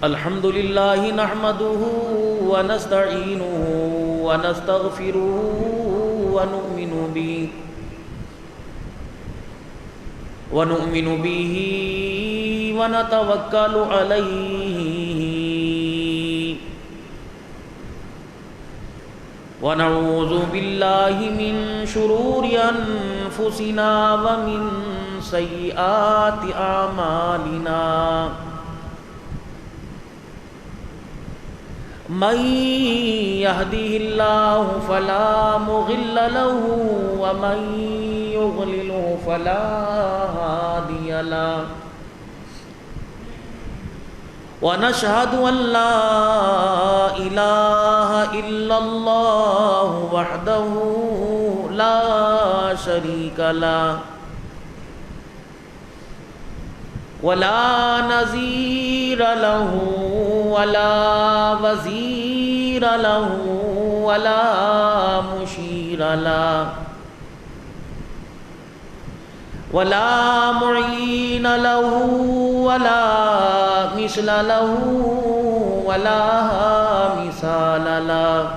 الحمد لله نحمده ونستعينه ونستغفره ونؤمن به ونتوكل عليه ونعوذ بالله من شرور أنفسنا ومن سيئات أعمالنا من يهده الله فلا مضل له ومن يضلله فلا هادي له ونشهد أن لا إله إلا الله وحده لا شريك له ولا نظير له ولا وزير له ولا مشير له ولا معين له ولا مثل له ولا مثال له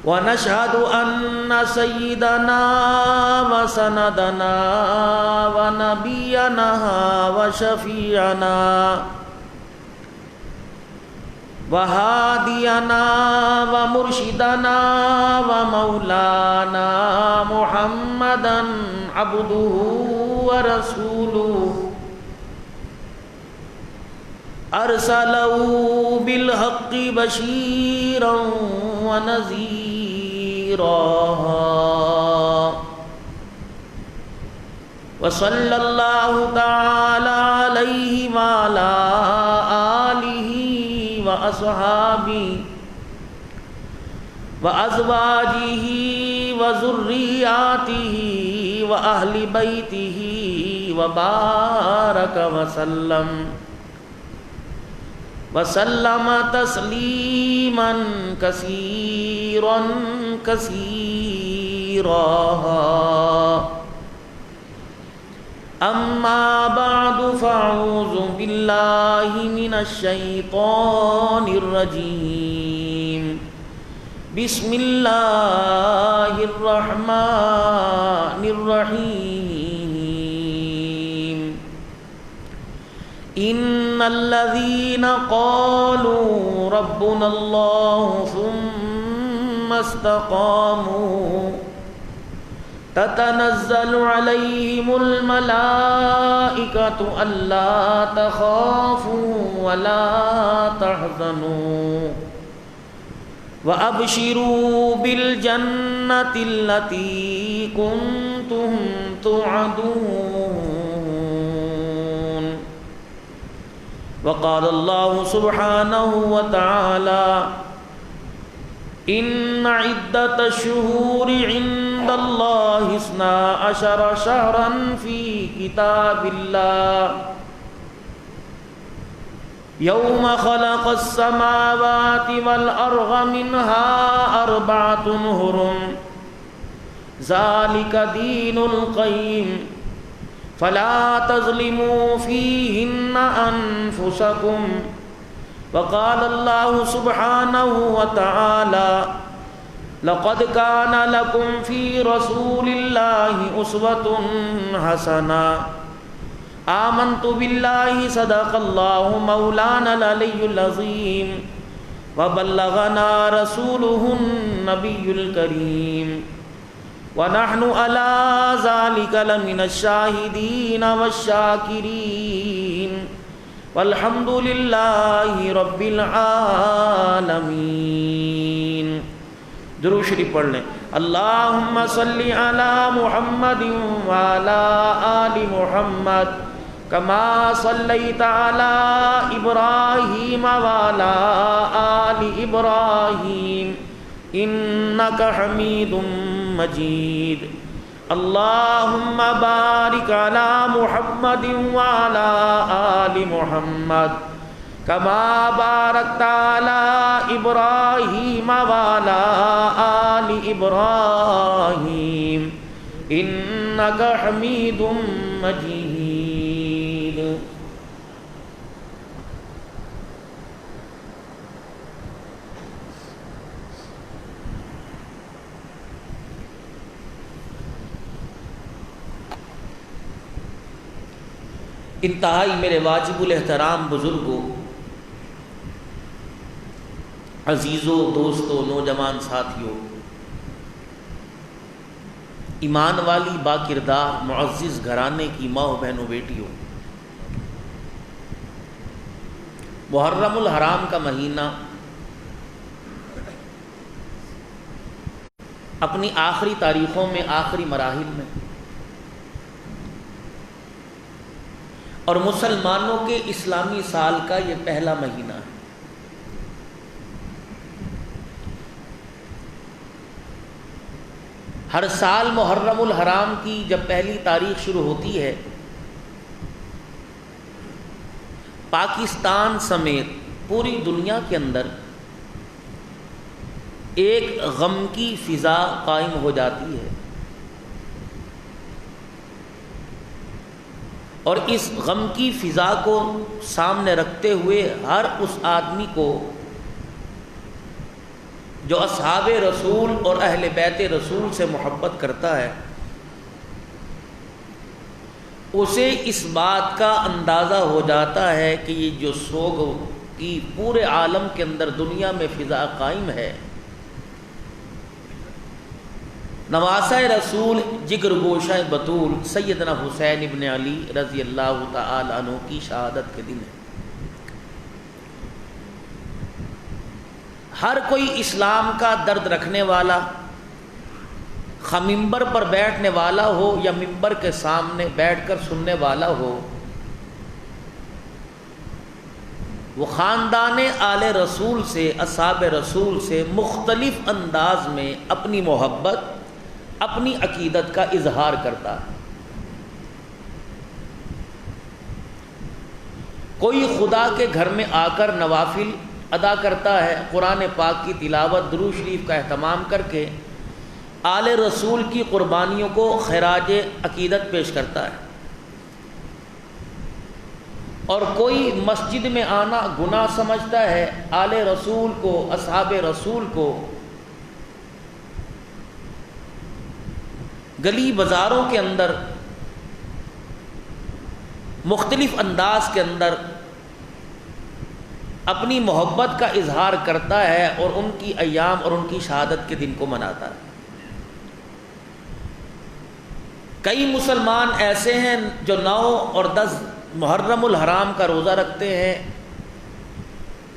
ونشهد أن سيدنا وسندنا ونبينا وشفيعنا وهادينا ومرشدنا ومولانا محمدا عبده ورسوله أرسله بالحق بشيرا ونذيرا وصلى الله تعالى عليه وعلى آله وأصحابه وأزواجه وذرياته وأهل بيته وبارك وسلم تسليما كثيرا أما بعد فأعوذ بالله من الشيطان الرجيم بسم الله الرحمن الرحيم إن الذين قالوا ربنا الله ثم استقاموا تتنزل عليهم الملائكة ألا تخافوا ولا تحزنوا وأبشروا بالجنة التي كنتم توعدون وقال الله سبحانه وتعالى إن عدة الشهور عند الله 12 شهرا في كتاب الله يوم خلق السماوات والأرض منها 4 حرم ذلك دين القيم فلا تظلموا فيهن أنفسكم وقال الله سبحانه وتعالى لقد كان لكم في رسول الله أسوة حسنة آمنت بالله صدق الله مولانا العلي العظيم وبلغنا رسوله النبي الكريم ونحن على ذلك لمن الشاهدين والشاكرين والحمد للہ رب العالمین۔ درود شریف پڑھ لیں۔ اللہم صلی علی محمد وعلی آل محمد کما صلیت علی ابراہیم وعلی آل ابراہیم انک حمید مجید۔ اللہم بارک علی محمد وعلی آل محمد کما بارکت علی ابراہیم وعلی آل ابراہیم انک حمید مجید۔ انتہائی میرے واجب الاحترام بزرگوں، عزیزوں، دوستوں، نوجوان ساتھیوں، ایمان والی با کردار معزز گھرانے کی ماں بہنوں، بیٹیوں، محرم الحرام کا مہینہ اپنی آخری تاریخوں میں، آخری مراحل میں، اور مسلمانوں کے اسلامی سال کا یہ پہلا مہینہ ہے۔ ہر سال محرم الحرام کی جب پہلی تاریخ شروع ہوتی ہے، پاکستان سمیت پوری دنیا کے اندر ایک غم کی فضا قائم ہو جاتی ہے، اور اس غم کی فضا کو سامنے رکھتے ہوئے ہر اس آدمی کو جو اصحاب رسول اور اہل بیت رسول سے محبت کرتا ہے، اسے اس بات کا اندازہ ہو جاتا ہے کہ یہ جو سوگ کی پورے عالم کے اندر دنیا میں فضا قائم ہے، نواسہ رسول جگر گوشہ بطول سیدنا حسین ابن علی رضی اللہ تعالی عنہ کی شہادت کے دن ہے۔ ہر کوئی اسلام کا درد رکھنے والا، خواہ ممبر پر بیٹھنے والا ہو یا ممبر کے سامنے بیٹھ کر سننے والا ہو، وہ خاندان آل رسول سے، اصحاب رسول سے مختلف انداز میں اپنی محبت، اپنی عقیدت کا اظہار کرتا ہے۔ کوئی خدا کے گھر میں آ کر نوافل ادا کرتا ہے، قرآن پاک کی تلاوت، درود شریف کا اہتمام کر کے آل رسول کی قربانیوں کو خراج عقیدت پیش کرتا ہے، اور کوئی مسجد میں آنا گناہ سمجھتا ہے، آل رسول کو، اصحاب رسول کو گلی بازاروں کے اندر مختلف انداز کے اندر اپنی محبت کا اظہار کرتا ہے، اور ان کی ایام اور ان کی شہادت کے دن کو مناتا ہے۔ کئی مسلمان ایسے ہیں جو 9 اور 10 محرم الحرام کا روزہ رکھتے ہیں،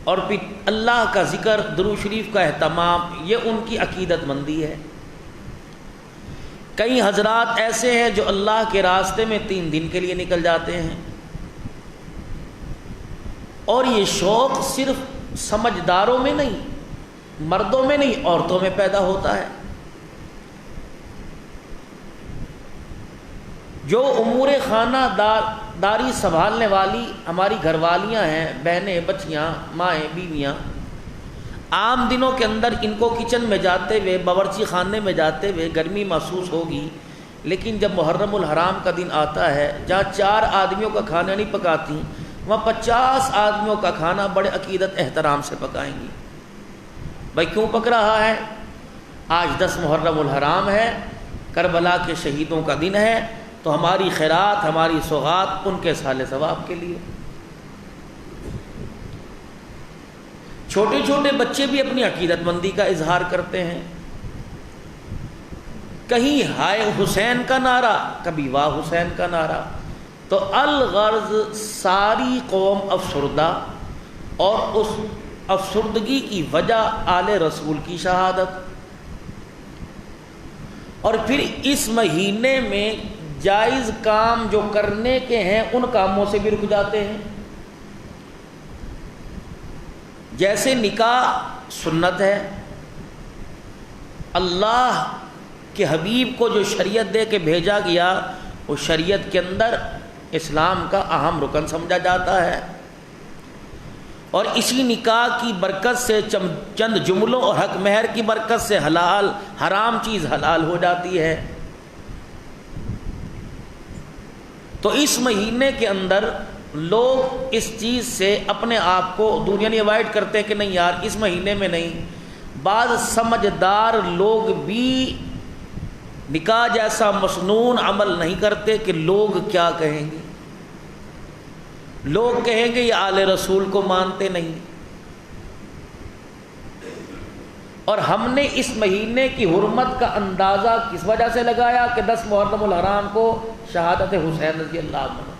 اور پھر اللہ کا ذکر، درود شریف کا اہتمام، یہ ان کی عقیدت مندی ہے۔ کئی حضرات ایسے ہیں جو اللہ کے راستے میں 3 دن کے لیے نکل جاتے ہیں، اور یہ شوق صرف سمجھداروں میں نہیں، مردوں میں نہیں، عورتوں میں پیدا ہوتا ہے۔ جو امور خانہ داری سنبھالنے والی ہماری گھر والیاں ہیں، بہنیں، بچیاں، مائیں، بیویاں، عام دنوں کے اندر ان کو کچن میں جاتے ہوئے، باورچی خانے میں جاتے ہوئے گرمی محسوس ہوگی، لیکن جب محرم الحرام کا دن آتا ہے، جہاں 4 آدمیوں کا کھانا نہیں پکاتی، وہاں 50 آدمیوں کا کھانا بڑے عقیدت احترام سے پکائیں گی۔ بھائی کیوں پک رہا ہے؟ آج 10 محرم الحرام ہے، کربلا کے شہیدوں کا دن ہے، تو ہماری خیرات، ہماری سوغات ان کے سال ثواب کے لیے۔ چھوٹے چھوٹے بچے بھی اپنی عقیدت مندی کا اظہار کرتے ہیں، کہیں ہائے حسین کا نعرہ، کبھی واہ حسین کا نعرہ، تو الغرض ساری قوم افسردہ، اور اس افسردگی کی وجہ آل رسول کی شہادت۔ اور پھر اس مہینے میں جائز کام جو کرنے کے ہیں ان کاموں سے بھی رک جاتے ہیں، جیسے نکاح سنت ہے، اللہ کے حبیب کو جو شریعت دے کے بھیجا گیا، وہ شریعت کے اندر اسلام کا اہم رکن سمجھا جاتا ہے، اور اسی نکاح کی برکت سے چند جملوں اور حق مہر کی برکت سے حلال حرام چیز حلال ہو جاتی ہے۔ تو اس مہینے کے اندر لوگ اس چیز سے اپنے آپ کو دور، یعنی اوائڈ کرتے ہیں کہ نہیں یار اس مہینے میں نہیں۔ بعض سمجھدار لوگ بھی نکاح جیسا مسنون عمل نہیں کرتے کہ لوگ کیا کہیں گے، لوگ کہیں گے یہ آل رسول کو مانتے نہیں، اور ہم نے اس مہینے کی حرمت کا اندازہ کس وجہ سے لگایا کہ 10 محرم الحرام کو شہادت حسین رضی اللہ عنہ۔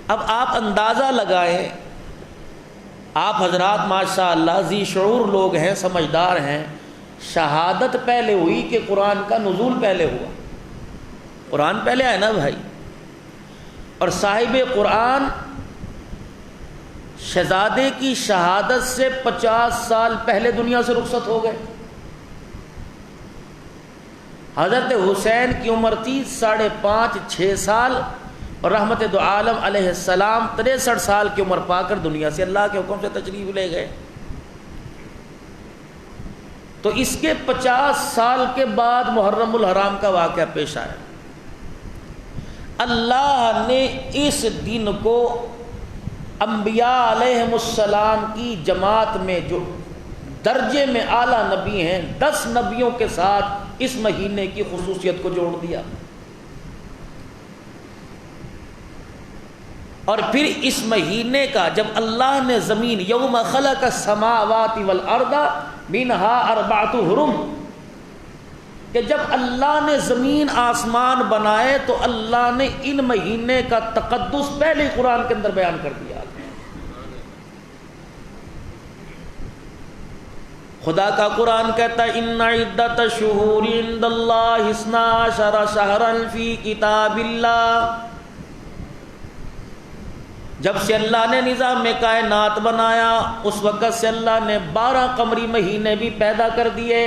اب آپ اندازہ لگائیں، آپ حضرات ماشاء اللہ ذی شعور لوگ ہیں، سمجھدار ہیں، شہادت پہلے ہوئی کہ قرآن کا نزول پہلے ہوا؟ قرآن پہلے آئے نا بھائی، اور صاحب قرآن شہزادے کی شہادت سے 50 سال پہلے دنیا سے رخصت ہو گئے۔ حضرت حسین کی عمر تھی 5.5 6 سال، اور رحمت دو عالم علیہ السلام 63 سال کی عمر پا کر دنیا سے اللہ کے حکم سے تشریف لے گئے۔ تو اس کے 50 سال کے بعد محرم الحرام کا واقعہ پیش آیا۔ اللہ نے اس دن کو انبیاء علیہم السلام کی جماعت میں جو درجے میں اعلیٰ نبی ہیں 10 نبیوں کے ساتھ اس مہینے کی خصوصیت کو جوڑ دیا، اور پھر اس مہینے کا جب اللہ نے زمین یوم خلق السماوات والارض منہا 4 حرم، کہ جب اللہ نے زمین آسمان بنائے تو اللہ نے ان مہینے کا تقدس پہلے قرآن کے اندر بیان کر دیا۔ خدا کا قرآن کہتا ہے ان عدت الشہور عند اللہ 12 شہرا فی کتاب اللہ، جب سے اللہ نے نظام میں کائنات بنایا اس وقت سے اللہ نے 12 قمری مہینے بھی پیدا کر دیے۔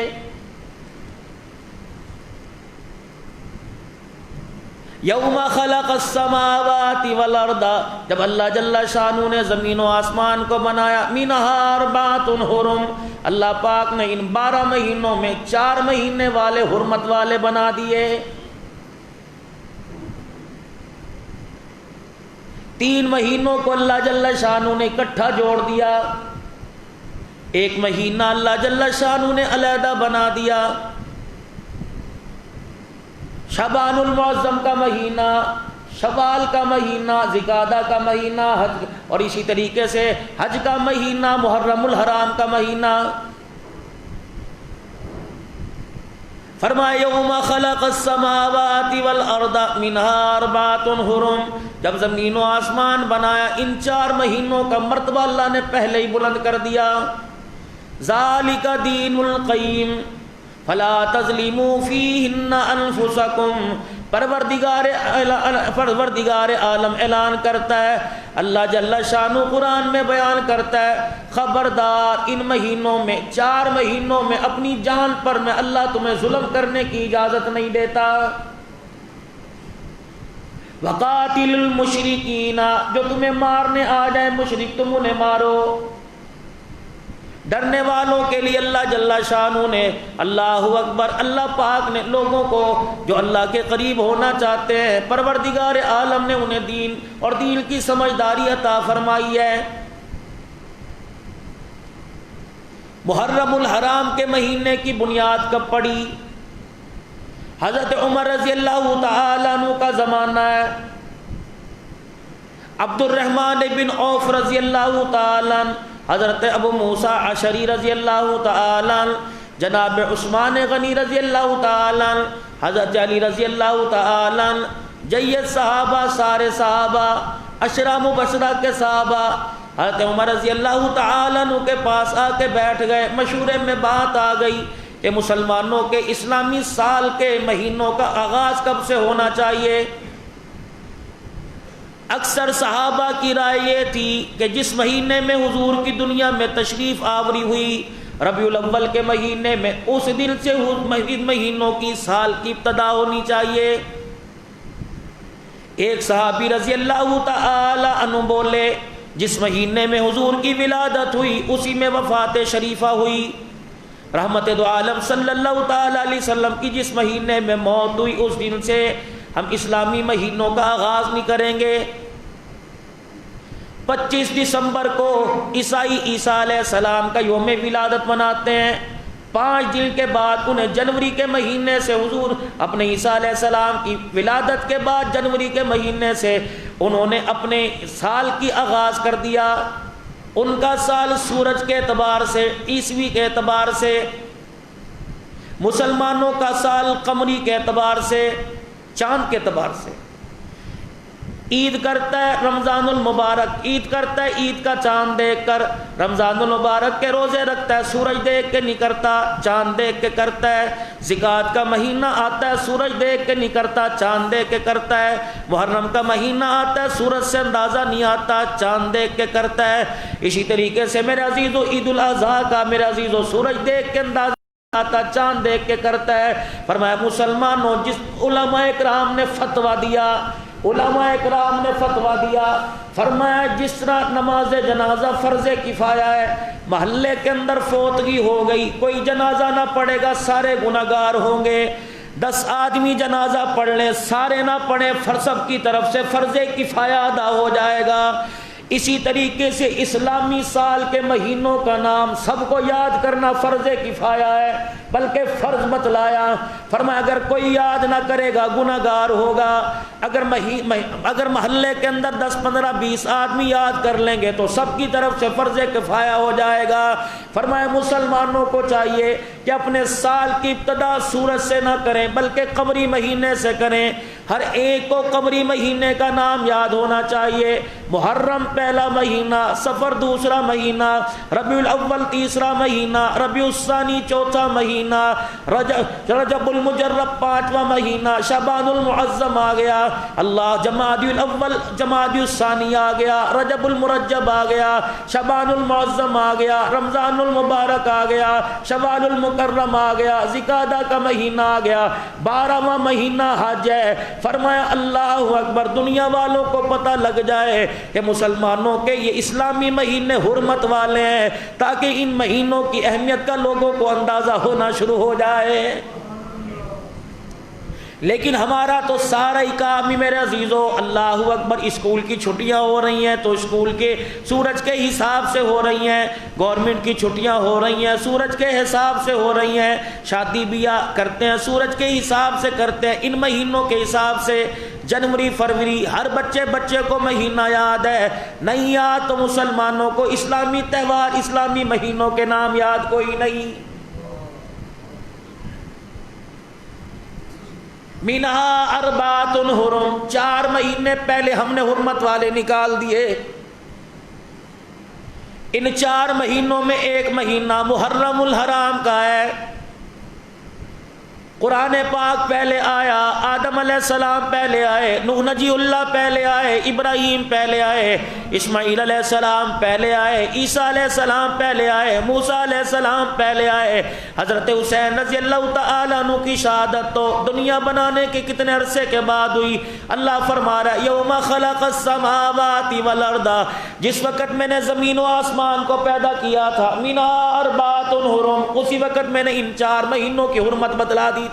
یوم خلق السماوات والارض، جب اللہ جل شانہ نے زمین و آسمان کو بنایا، منہا 4 حرم، اللہ پاک نے ان 12 مہینوں میں 4 مہینے والے حرمت والے بنا دیے، 3 مہینوں کو اللہ جل شانہ نے اکٹھا جوڑ دیا، 1 مہینہ اللہ جل شانہ نے علیحدہ بنا دیا، شعبان المعظم کا مہینہ، شوال کا مہینہ، ذوالقعدہ کا مہینہ، حج، اور اسی طریقے سے حج کا مہینہ، محرم الحرام کا مہینہ۔ فرمایا یوم خلق السماوات والارض منہا 4 حرم، جب زمین و آسمان بنایا ان 4 مہینوں کا مرتبہ اللہ نے پہلے ہی بلند کر دیا۔ ذالک دین القیم فلا تظلموا فیہن انفسکم، پروردگار عالم اعلان کرتا ہے، اللہ جل شانہ قرآن میں بیان کرتا ہے، خبردار ان مہینوں میں 4 مہینوں میں اپنی جان پر میں اللہ تمہیں ظلم کرنے کی اجازت نہیں دیتا۔ وقاتل المشرکین، جو تمہیں مارنے آ جائے مشرک تم انہیں مارو۔ ڈرنے والوں کے لیے اللہ جل شانہ نے، اللہ اکبر، اللہ پاک نے لوگوں کو جو اللہ کے قریب ہونا چاہتے ہیں، پروردگار عالم نے انہیں دین اور دین کی سمجھداری عطا فرمائی ہے۔ محرم الحرام کے مہینے کی بنیاد کب پڑی؟ حضرت عمر رضی اللہ تعالیٰ عنہ کا زمانہ ہے، عبد الرحمن بن عوف رضی اللہ تعالیٰ عنہ، حضرت ابو موسیٰ اشعری رضی اللہ تعالیٰ عنہ، جناب عثمان غنی رضی اللہ تعالیٰ عنہ، حضرت علی رضی اللہ تعالیٰ عنہ، جید صحابہ، سارے صحابہ، عشرہ مبشرہ کے صحابہ حضرت عمر رضی اللہ تعالیٰ عنہ کے پاس آ کے بیٹھ گئے۔ مشورے میں بات آ گئی کہ مسلمانوں کے اسلامی سال کے مہینوں کا آغاز کب سے ہونا چاہیے؟ اکثر صحابہ کی رائے یہ تھی کہ جس مہینے میں حضور کی دنیا میں تشریف آوری ہوئی ربیع الاول کے مہینے میں، اس دن سے مہینوں کی سال کی ابتدا ہونی چاہیے۔ ایک صحابی رضی اللہ تعالی عنہ بولے جس مہینے میں حضور کی ولادت ہوئی اسی میں وفات شریفہ ہوئی، رحمت دو عالم صلی اللہ تعالی علیہ وسلم کی جس مہینے میں موت ہوئی اس دن سے ہم اسلامی مہینوں کا آغاز نہیں کریں گے۔ 25 دسمبر کو عیسائی عیسیٰ علیہ السلام کا یوم ولادت مناتے ہیں، 5 دن کے بعد انہیں جنوری کے مہینے سے حضور اپنے عیسیٰ علیہ السلام کی ولادت کے بعد جنوری کے مہینے سے انہوں نے اپنے سال کی آغاز کر دیا. ان کا سال سورج کے اعتبار سے، عیسوی کے اعتبار سے، مسلمانوں کا سال قمری کے اعتبار سے، چاند کے اعتبار سے. عید کرتا ہے رمضان المبارک، عید کرتا ہے عید کا چاند دیکھ کر، رمضان المبارک کے روزے رکھتا ہے سورج دیکھ کے نہیں کرتا، چاند دیکھ کے کرتا ہے. زکوٰۃ کا مہینہ آتا ہے سورج دیکھ کے نہیں کرتا، چاند دیکھ کے کرتا ہے. محرم کا مہینہ آتا ہے سورج سے اندازہ نہیں آتا، چاند دیکھ کے کرتا ہے. اسی طریقے سے میرے عزیزو عید الاضحیٰ کا میرے عزیزو سورج دیکھ کے اندازہ آتا، چاند دیکھ کے کرتا ہے. فرمایا مسلمانوں، جس علماء کرام نے فتویٰ دیا، علماء اکرام نے فتویٰ دیا، فرمایا جس طرح نماز جنازہ فرض کفایہ ہے، محلے کے اندر فوتگی ہو گئی، کوئی جنازہ نہ پڑھے گا سارے گناہگار ہوں گے. 10 آدمی جنازہ پڑھ لیں، سارے نہ پڑھیں، سب کی طرف سے فرض کفایہ ادا ہو جائے گا. اسی طریقے سے اسلامی سال کے مہینوں کا نام سب کو یاد کرنا فرض کفایہ ہے، بلکہ فرض بتلایا. فرمایا اگر کوئی یاد نہ کرے گا گناہگار ہوگا. اگر محلے کے اندر 10 15 20 آدمی یاد کر لیں گے تو سب کی طرف سے فرض کفایہ ہو جائے گا. فرمایا مسلمانوں کو چاہیے کہ اپنے سال کی ابتدا سورج سے نہ کریں بلکہ قمری مہینے سے کریں. ہر ایک کو قمری مہینے کا نام یاد ہونا چاہیے. محرم پہلا مہینہ، صفر دوسرا مہینہ، ربیع الاول تیسرا مہینہ، ربیع الثانی چوتھا مہینہ، رجب المجرب 5واں مہینہ، شعبان المعظم آ گیا، اللہ جمادی الاول جمادی الثانی آ گیا، رجب المرجب آ گیا، شعبان المعظم آ گیا، رمضان المبارک آ گیا، شوال المکرم آ گیا، ذوالقعدہ کا مہینہ آ گیا، 12واں مہینہ حج ہے. فرمایا اللہ اکبر، دنیا والوں کو پتہ لگ جائے کہ مسلمانوں کے یہ اسلامی مہینے حرمت والے ہیں، تاکہ ان مہینوں کی اہمیت کا لوگوں کو اندازہ ہونا شروع ہو جائے. لیکن ہمارا تو سارا ہی کام ہی میرے عزیزو اللہ اکبر، اسکول کی چھٹیاں ہو رہی ہیں تو اسکول کے سورج کے حساب سے ہو رہی ہیں، گورنمنٹ کی چھٹیاں ہو رہی ہیں سورج کے حساب سے ہو رہی ہیں، شادی بیاہ کرتے ہیں سورج کے حساب سے کرتے ہیں، ان مہینوں کے حساب سے. جنوری فروری ہر بچے کو مہینہ یاد ہے، نہیں یاد تو مسلمانوں کو اسلامی تہوار اسلامی مہینوں کے نام یاد کوئی نہیں. منہا اربعۃ حرم، 4 مہینے پہلے ہم نے حرمت والے نکال دیے. ان 4 مہینوں میں ایک مہینہ محرم الحرام کا ہے. قرآن پاک پہلے آیا، آدم علیہ السلام پہلے آئے، نوح نجی اللہ پہلے آئے، ابراہیم پہلے آئے، اسماعیل علیہ السلام پہلے آئے، عیسیٰ علیہ السلام پہلے آئے، موسیٰ علیہ السلام پہلے آئے. حضرت حسین رضی اللہ تعالیٰ عنہ کی شہادت تو دنیا بنانے کے کتنے عرصے کے بعد ہوئی. اللہ فرما رہا ہے یوم خلق السماوات والارض، جس وقت میں نے زمین و آسمان کو پیدا کیا تھا، منہا اربعۃ حرم، اسی وقت میں نے ان 4 مہینوں کی حرمت بتلا دی تھی.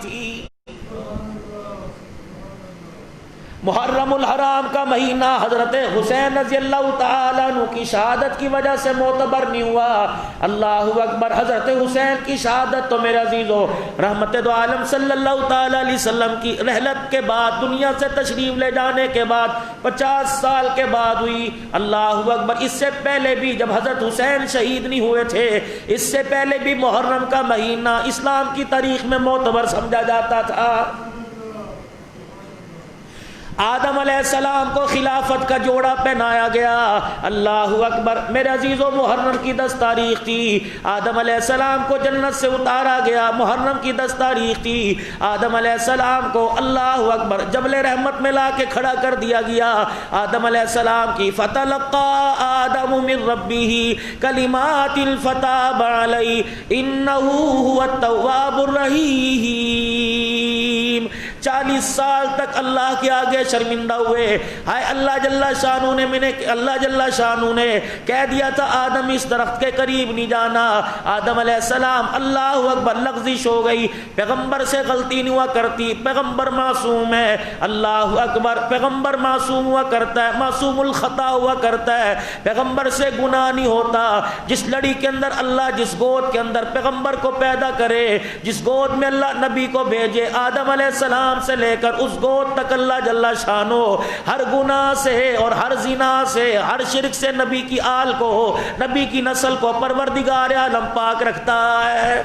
محرم الحرام کا مہینہ حضرت حسین رضی اللہ تعالیٰ عنہ کی شہادت کی وجہ سے معتبر نہیں ہوا. اللہ اکبر، حضرت حسین کی شہادت تو میرے عزیزو رحمت دو عالم صلی اللہ تعالیٰ علیہ وسلم کی رحلت کے بعد، دنیا سے تشریف لے جانے کے بعد 50 سال کے بعد ہوئی. اللہ اکبر، اس سے پہلے بھی جب حضرت حسین شہید نہیں ہوئے تھے، اس سے پہلے بھی محرم کا مہینہ اسلام کی تاریخ میں معتبر سمجھا جاتا تھا. آدم علیہ السلام کو خلافت کا جوڑا پہنایا گیا. اللہ اکبر میرے عزیزو، محرم کی 10 تاریخ تھی. آدم علیہ السلام کو جنت سے اتارا گیا، محرم کی 10 تاریخ تھی. آدم علیہ السلام کو اللہ اکبر جبل رحمت میں لا کے کھڑا کر دیا گیا. آدم علیہ السلام کی فتلقى آدم من ربه کلمات فتاب علیہ انہ هو التواب الرحیم. 40 40 سال تک اللہ کے آگے شرمندہ ہوئے. ہائے اللہ جل شانہ نے کہہ دیا تھا آدم اس درخت کے قریب نہیں جانا. آدم علیہ السلام اللہ اکبر لغزش ہو گئی. پیغمبر سے غلطی نہیں ہوا کرتی, پیغمبر معصوم ہے. اللہ اکبر, پیغمبر معصوم ہوا کرتا ہے, معصوم الخطا ہوا کرتا ہے, پیغمبر سے گناہ نہیں ہوتا. جس لڑی کے اندر اللہ جس گود کے اندر پیغمبر کو پیدا کرے, جس گود میں اللہ نبی کو بھیجے, آدم علیہ السلام سے لے کر اس گود تک اللہ جل شانہ ہر گناہ سے اور ہر زنا سے ہر شرک سے نبی کی آل کو, نبی کی نسل کو پروردگار عالم پاک رکھتا ہے.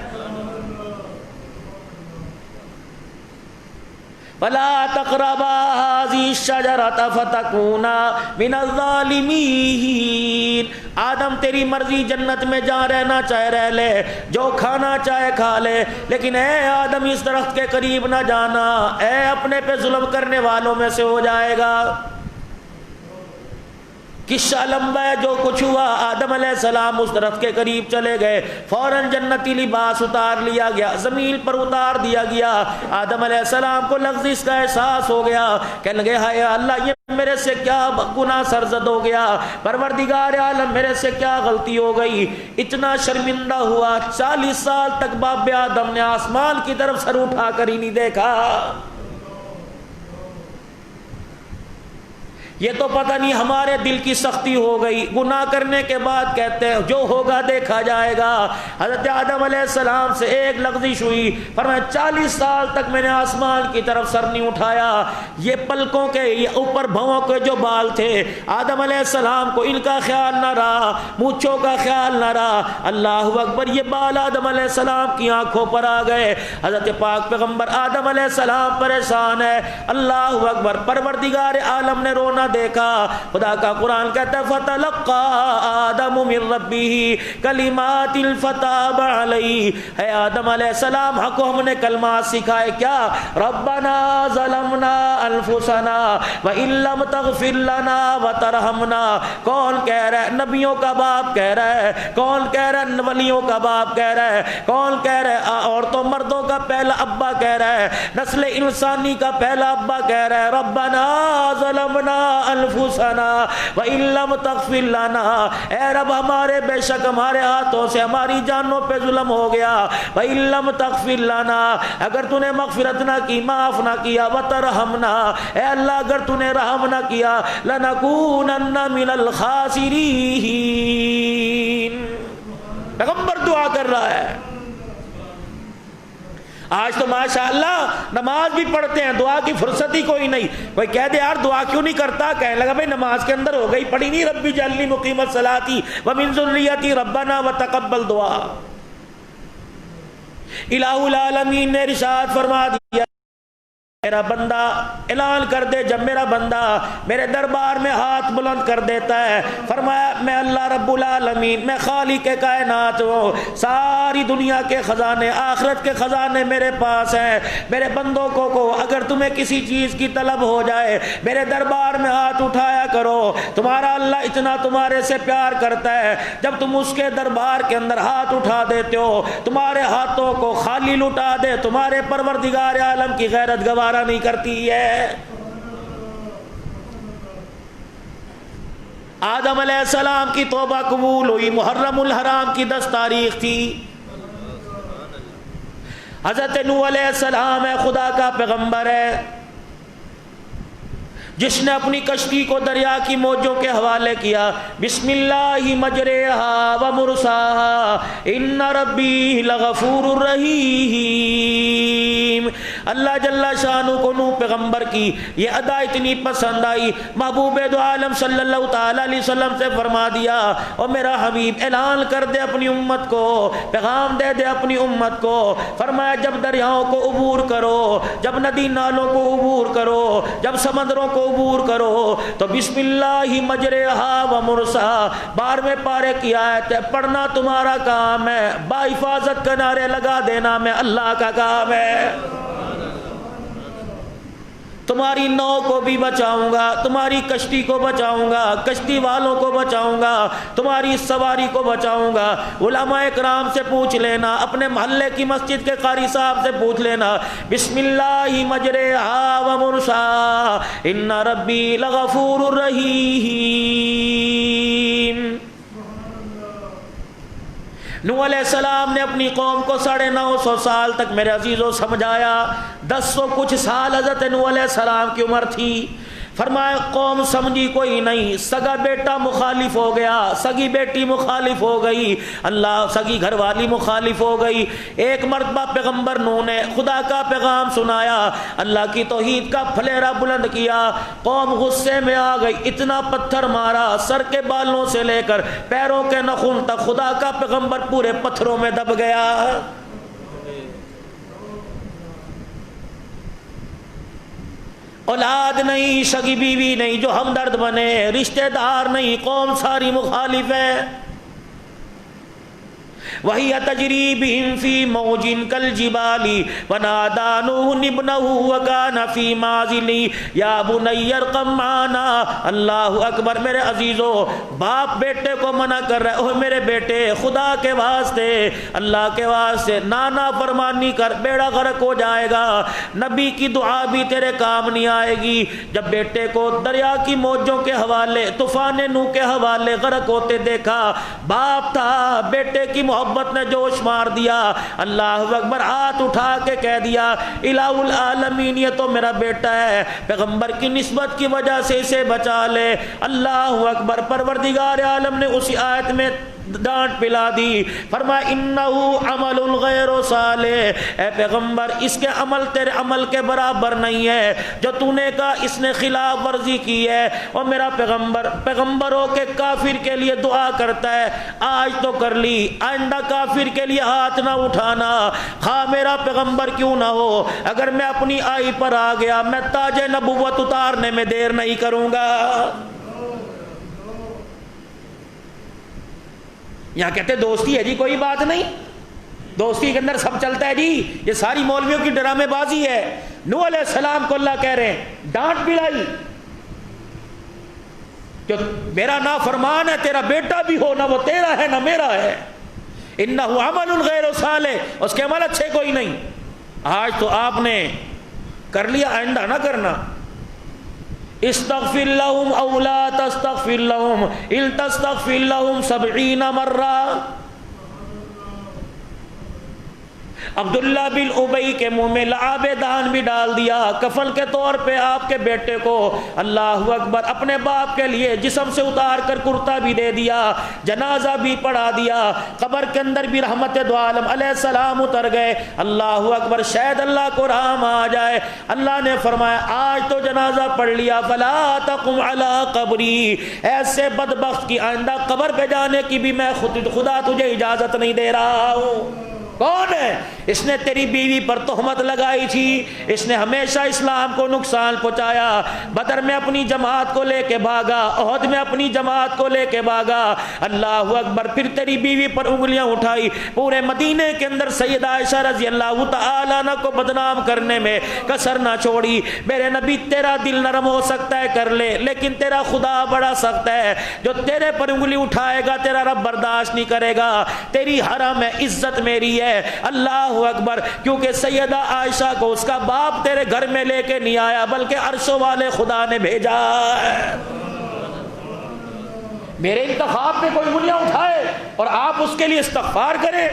وَلَا تَقْرَبَا هَٰذِهِ الشَّجَرَةَ فَتَكُونَا مِنَ الظَّالِمِينَ. آدم تیری مرضی, جنت میں جا رہنا چاہے رہ لے, جو کھانا چاہے کھا لے, لیکن اے آدم اس درخت کے قریب نہ جانا, اے اپنے پہ ظلم کرنے والوں میں سے ہو جائے گا. قصہ لمبا ہے. جو کچھ ہوا, آدم علیہ السلام اس درخت کے قریب چلے گئے, فوراً جنتی لباس اتار لیا گیا, زمین پر اتار دیا گیا. آدم علیہ السلام کو لغزش کا احساس ہو گیا, کہنے لگے ہائے اللہ یہ میرے سے کیا گناہ سرزد ہو گیا, پروردگار عالم میرے سے کیا غلطی ہو گئی. اتنا شرمندہ ہوا, 40 سال تک باپ آدم نے آسمان کی طرف سر اٹھا کر ہی نہیں دیکھا. یہ تو پتہ نہیں ہمارے دل کی سختی ہو گئی, گناہ کرنے کے بعد کہتے ہیں جو ہوگا دیکھا جائے گا. حضرت آدم علیہ السلام سے ایک لغزش ہوئی, فرمایا 40 سال تک میں نے آسمان کی طرف سر نہیں اٹھایا. یہ پلکوں کے یہ اوپر بھووں کے جو بال تھے آدم علیہ السلام کو, ان کا خیال نہ رہا, مونچھوں کا خیال نہ رہا. اللہ اکبر, یہ بال آدم علیہ السلام کی آنکھوں پر آ گئے. حضرت پاک پیغمبر آدم علیہ السلام پریشان ہے. اللہ اکبر, پروردگار عالم نے رونا دیکھا. خدا کا قرآن کہتا ہے فَتَلَقَّى آدَمُ مِن رَبِّهِ كَلِمَاتٍ فَتَابَ عَلَيْهِ. اے آدم علیہ السلام حق کو ہم نے کلمات سکھائے, کیا ربنا ظلمنا انفسنا وَإِن لَمْ تَغْفِرْ لَنَا وَتَرْحَمْنَا. کون کہہ رہا ہے؟ نبیوں کا باپ کہہ رہا ہے. کون کہہ رہا ہے؟ ولیوں کا باپ کہہ رہا ہے. کون کہہ رہا ہے؟ عورتوں مردوں کا پہلا ابا کہہ رہا ہے, نسل انسانی کا پہلا ابا کہہ رہا ہے ربنا ظلمنا انفسنا وَإِن لَمْ تَغْفِرْ لَنَا. اے رب ہمارے بے شک ہمارے ہاتھوں سے ہماری جانوں پہ ظلم ہو گیا. وَإِن لَمْ تَغْفِرْ لَنَا, اگر تو نے مغفرت نہ کی, معاف نہ کیا, وَتَرْحَمْنَا, اے اللہ اگر تو نے رحم نہ کیا, لَنَكُونَنَّ مِنَ الْخَاسِرِينَ. پیغمبر دعا کر رہا ہے. آج تو ماشاءاللہ نماز بھی پڑھتے ہیں, دعا کی فرصت ہی کوئی نہیں. کوئی کہہ دے یار دعا کیوں نہیں کرتا, کہنے لگا بھائی نماز کے اندر ہو گئی, پڑھی نہیں ربی جعلنی مقیم الصلاۃ ومن ذریتی ربنا وتقبل دعا. الہ العالمین نے ارشاد فرما دیا میرا بندہ اعلان کر دے, جب میرا بندہ میرے دربار میں ہاتھ بلند کر دیتا ہے, فرمایا میں اللہ رب العالمین, میں خالق کائنات ہوں, ساری دنیا کے خزانے, آخرت کے خزانے میرے پاس ہیں. میرے بندوں کو اگر تمہیں کسی چیز کی طلب ہو جائے میرے دربار میں ہاتھ اٹھایا کرو. تمہارا اللہ اتنا تمہارے سے پیار کرتا ہے, جب تم اس کے دربار کے اندر ہاتھ اٹھا دیتے ہو تمہارے ہاتھوں کو خالی لٹا دے, تمہارے پروردگار عالم کی غیرت گوارا نہیں کرتی ہے. آدم علیہ السلام کی توبہ قبول ہوئی, محرم الحرام کی 10 تاریخ تھی. حضرت نوح علیہ السلام ہے, خدا کا پیغمبر ہے, جس نے اپنی کشتی کو دریا کی موجوں کے حوالے کیا. بسم اللہ مجریہا و مرساہا ان ربی لغفور الرحیم. اللہ جل شانہ کو نوح پیغمبر کی یہ ادا اتنی پسند آئی, محبوب دو عالم صلی اللہ تعالی علیہ وسلم سے فرما دیا اور میرا حبیب اعلان کر دے اپنی امت کو, پیغام دے دے اپنی امت کو. فرمایا جب دریاؤں کو عبور کرو, جب ندی نالوں کو عبور کرو, جب سمندروں کو عبور کرو تو بسم اللہ مجریہا و مرساہا 12ویں پارے کی آیت ہے, پڑھنا تمہارا کام ہے, با حفاظت کنارے لگا دینا میں اللہ کا کام ہے. تمہاری نو کو بھی بچاؤں گا، تمہاری کشتی کو بچاؤں گا، کشتی والوں کو بچاؤں گا، تمہاری سواری کو بچاؤں گا۔ علماء اکرام سے پوچھ لینا، اپنے محلے کی مسجد کے قاری صاحب سے پوچھ لینا، بسم اللہ مجریہا و مرساہا ان ربی لغفور رحیم۔ نوح علیہ السلام نے اپنی قوم کو 950 سال تک میرے عزیزوں سمجھایا۔ 10 کچھ سال حضرت نوح علیہ السلام کی عمر تھی۔ فرمایا قوم سمجھی کوئی نہیں، سگا بیٹا مخالف ہو گیا، سگی بیٹی مخالف ہو گئی، اللہ سگی گھر والی مخالف ہو گئی۔ ایک مرتبہ پیغمبر نوح نے خدا کا پیغام سنایا، اللہ کی توحید کا پھلیرا بلند کیا، قوم غصے میں آ گئی، اتنا پتھر مارا، سر کے بالوں سے لے کر پیروں کے نخون تک خدا کا پیغمبر پورے پتھروں میں دب گیا۔ اولاد نہیں، سگی بیوی نہیں جو ہمدرد بنے، رشتہ دار نہیں، قوم ساری مخالف ہے۔ وَهِيَ تَجْرِي بِهِمْ فِي مَوْجٍ كَالْجِبَالِ وَنَادَىٰ نُوحٌ ابْنَهُ وَكَانَ فِي مَعْزِلٍ يَا بُنَيَّ ارْكَب مَّعَنَا۔ اللہ اکبر۔ میرے عزیزو، باپ بیٹے کو منع کر رہے، اوہ میرے بیٹے خدا کے واسطے، اللہ کے واسطے نانا فرمانی کر، بیڑا غرق ہو جائے گا، نبی کی دعا بھی تیرے کام نہیں آئے گی۔ جب بیٹے کو دریا کی موجوں کے حوالے، طوفان نوح کے حوالے غرق ہوتے دیکھا، باپ تھا، بیٹے کی محبت نے جوش مار دیا، اللہ اکبر، ہاتھ اٹھا کے کہہ دیا الہ العالمین یہ تو میرا بیٹا ہے، پیغمبر کی نسبت کی وجہ سے اسے بچا لے۔ اللہ اکبر۔ پروردگار عالم نے اسی آیت میں ڈانٹ پلا دی، فرمایا انہو عمل غیر صالح، اے پیغمبر اس کے عمل تیرے عمل کے برابر نہیں ہے، جو تو نے کہا اس نے خلاف ورزی کی ہے۔ اور میرا پیغمبر پیغمبروں کے کافر کے لیے دعا کرتا ہے، آج تو کر لی، آئندہ کافر کے لیے ہاتھ نہ اٹھانا، خواہ میرا پیغمبر کیوں نہ ہو، اگر میں اپنی آئی پر آ گیا میں تاج نبوت اتارنے میں دیر نہیں کروں گا۔ یہاں کہتے دوستی ہے جی، کوئی بات نہیں، دوستی کے اندر سب چلتا ہے جی، یہ ساری مولویوں کی ڈرامے بازی ہے۔ نوح علیہ السلام کو اللہ کہہ رہے ہیں، ڈانٹ پلائی، جو میرا نافرمان ہے، تیرا بیٹا بھی ہو، نہ وہ تیرا ہے نہ میرا ہے، انہو عمل غیر صالح، اس کے عمل اچھے کوئی نہیں، آج تو آپ نے کر لیا، آئندہ نہ کرنا۔ استغفر لهم او لا تستغفر لهم ان تستغفر لهم 70 مرہ۔ عبداللہ بن ابی کے منہ میں لعاب دہن بھی ڈال دیا، کفن کے طور پہ آپ کے بیٹے کو اللہ اکبر اپنے باپ کے لیے جسم سے اتار کر کرتا بھی دے دیا، جنازہ بھی پڑھا دیا، قبر کے اندر بھی رحمت دو عالم علیہ السلام اتر گئے۔ اللہ اکبر، شاید اللہ کو رحم آ جائے، اللہ نے فرمایا آج تو جنازہ پڑھ لیا، فلا تقم علی قبری، ایسے بدبخت کی آئندہ قبر پہ جانے کی بھی میں خدا تجھے اجازت نہیں دے رہا ہوں۔ کون ہے؟ اس نے تیری بیوی پر تہمت لگائی تھی، اس نے ہمیشہ اسلام کو نقصان پہنچایا، بدر میں اپنی جماعت کو لے کے بھاگا، احد میں اپنی جماعت کو لے کے بھاگا، اللہ اکبر، پھر تیری بیوی پر انگلیاں اٹھائی، پورے مدینے کے اندر سیدہ عائشہ رضی اللہ تعالی عنہ کو بدنام کرنے میں کسر نہ چھوڑی۔ میرے نبی تیرا دل نرم ہو سکتا ہے کر لے، لیکن تیرا خدا بڑا سخت ہے، جو تیرے پر انگلی اٹھائے گا تیرا رب برداشت نہیں کرے گا، تیری حرم ہے، عزت میری ہے۔ اللہ اکبر، کیونکہ سیدہ عائشہ کو اس کا باپ تیرے گھر میں لے کے نہیں آیا بلکہ عرشوں والے خدا نے بھیجا ہے۔ میرے انتخاب پہ کوئی انگلیاں اٹھائے اور آپ اس کے لیے استغفار کریں،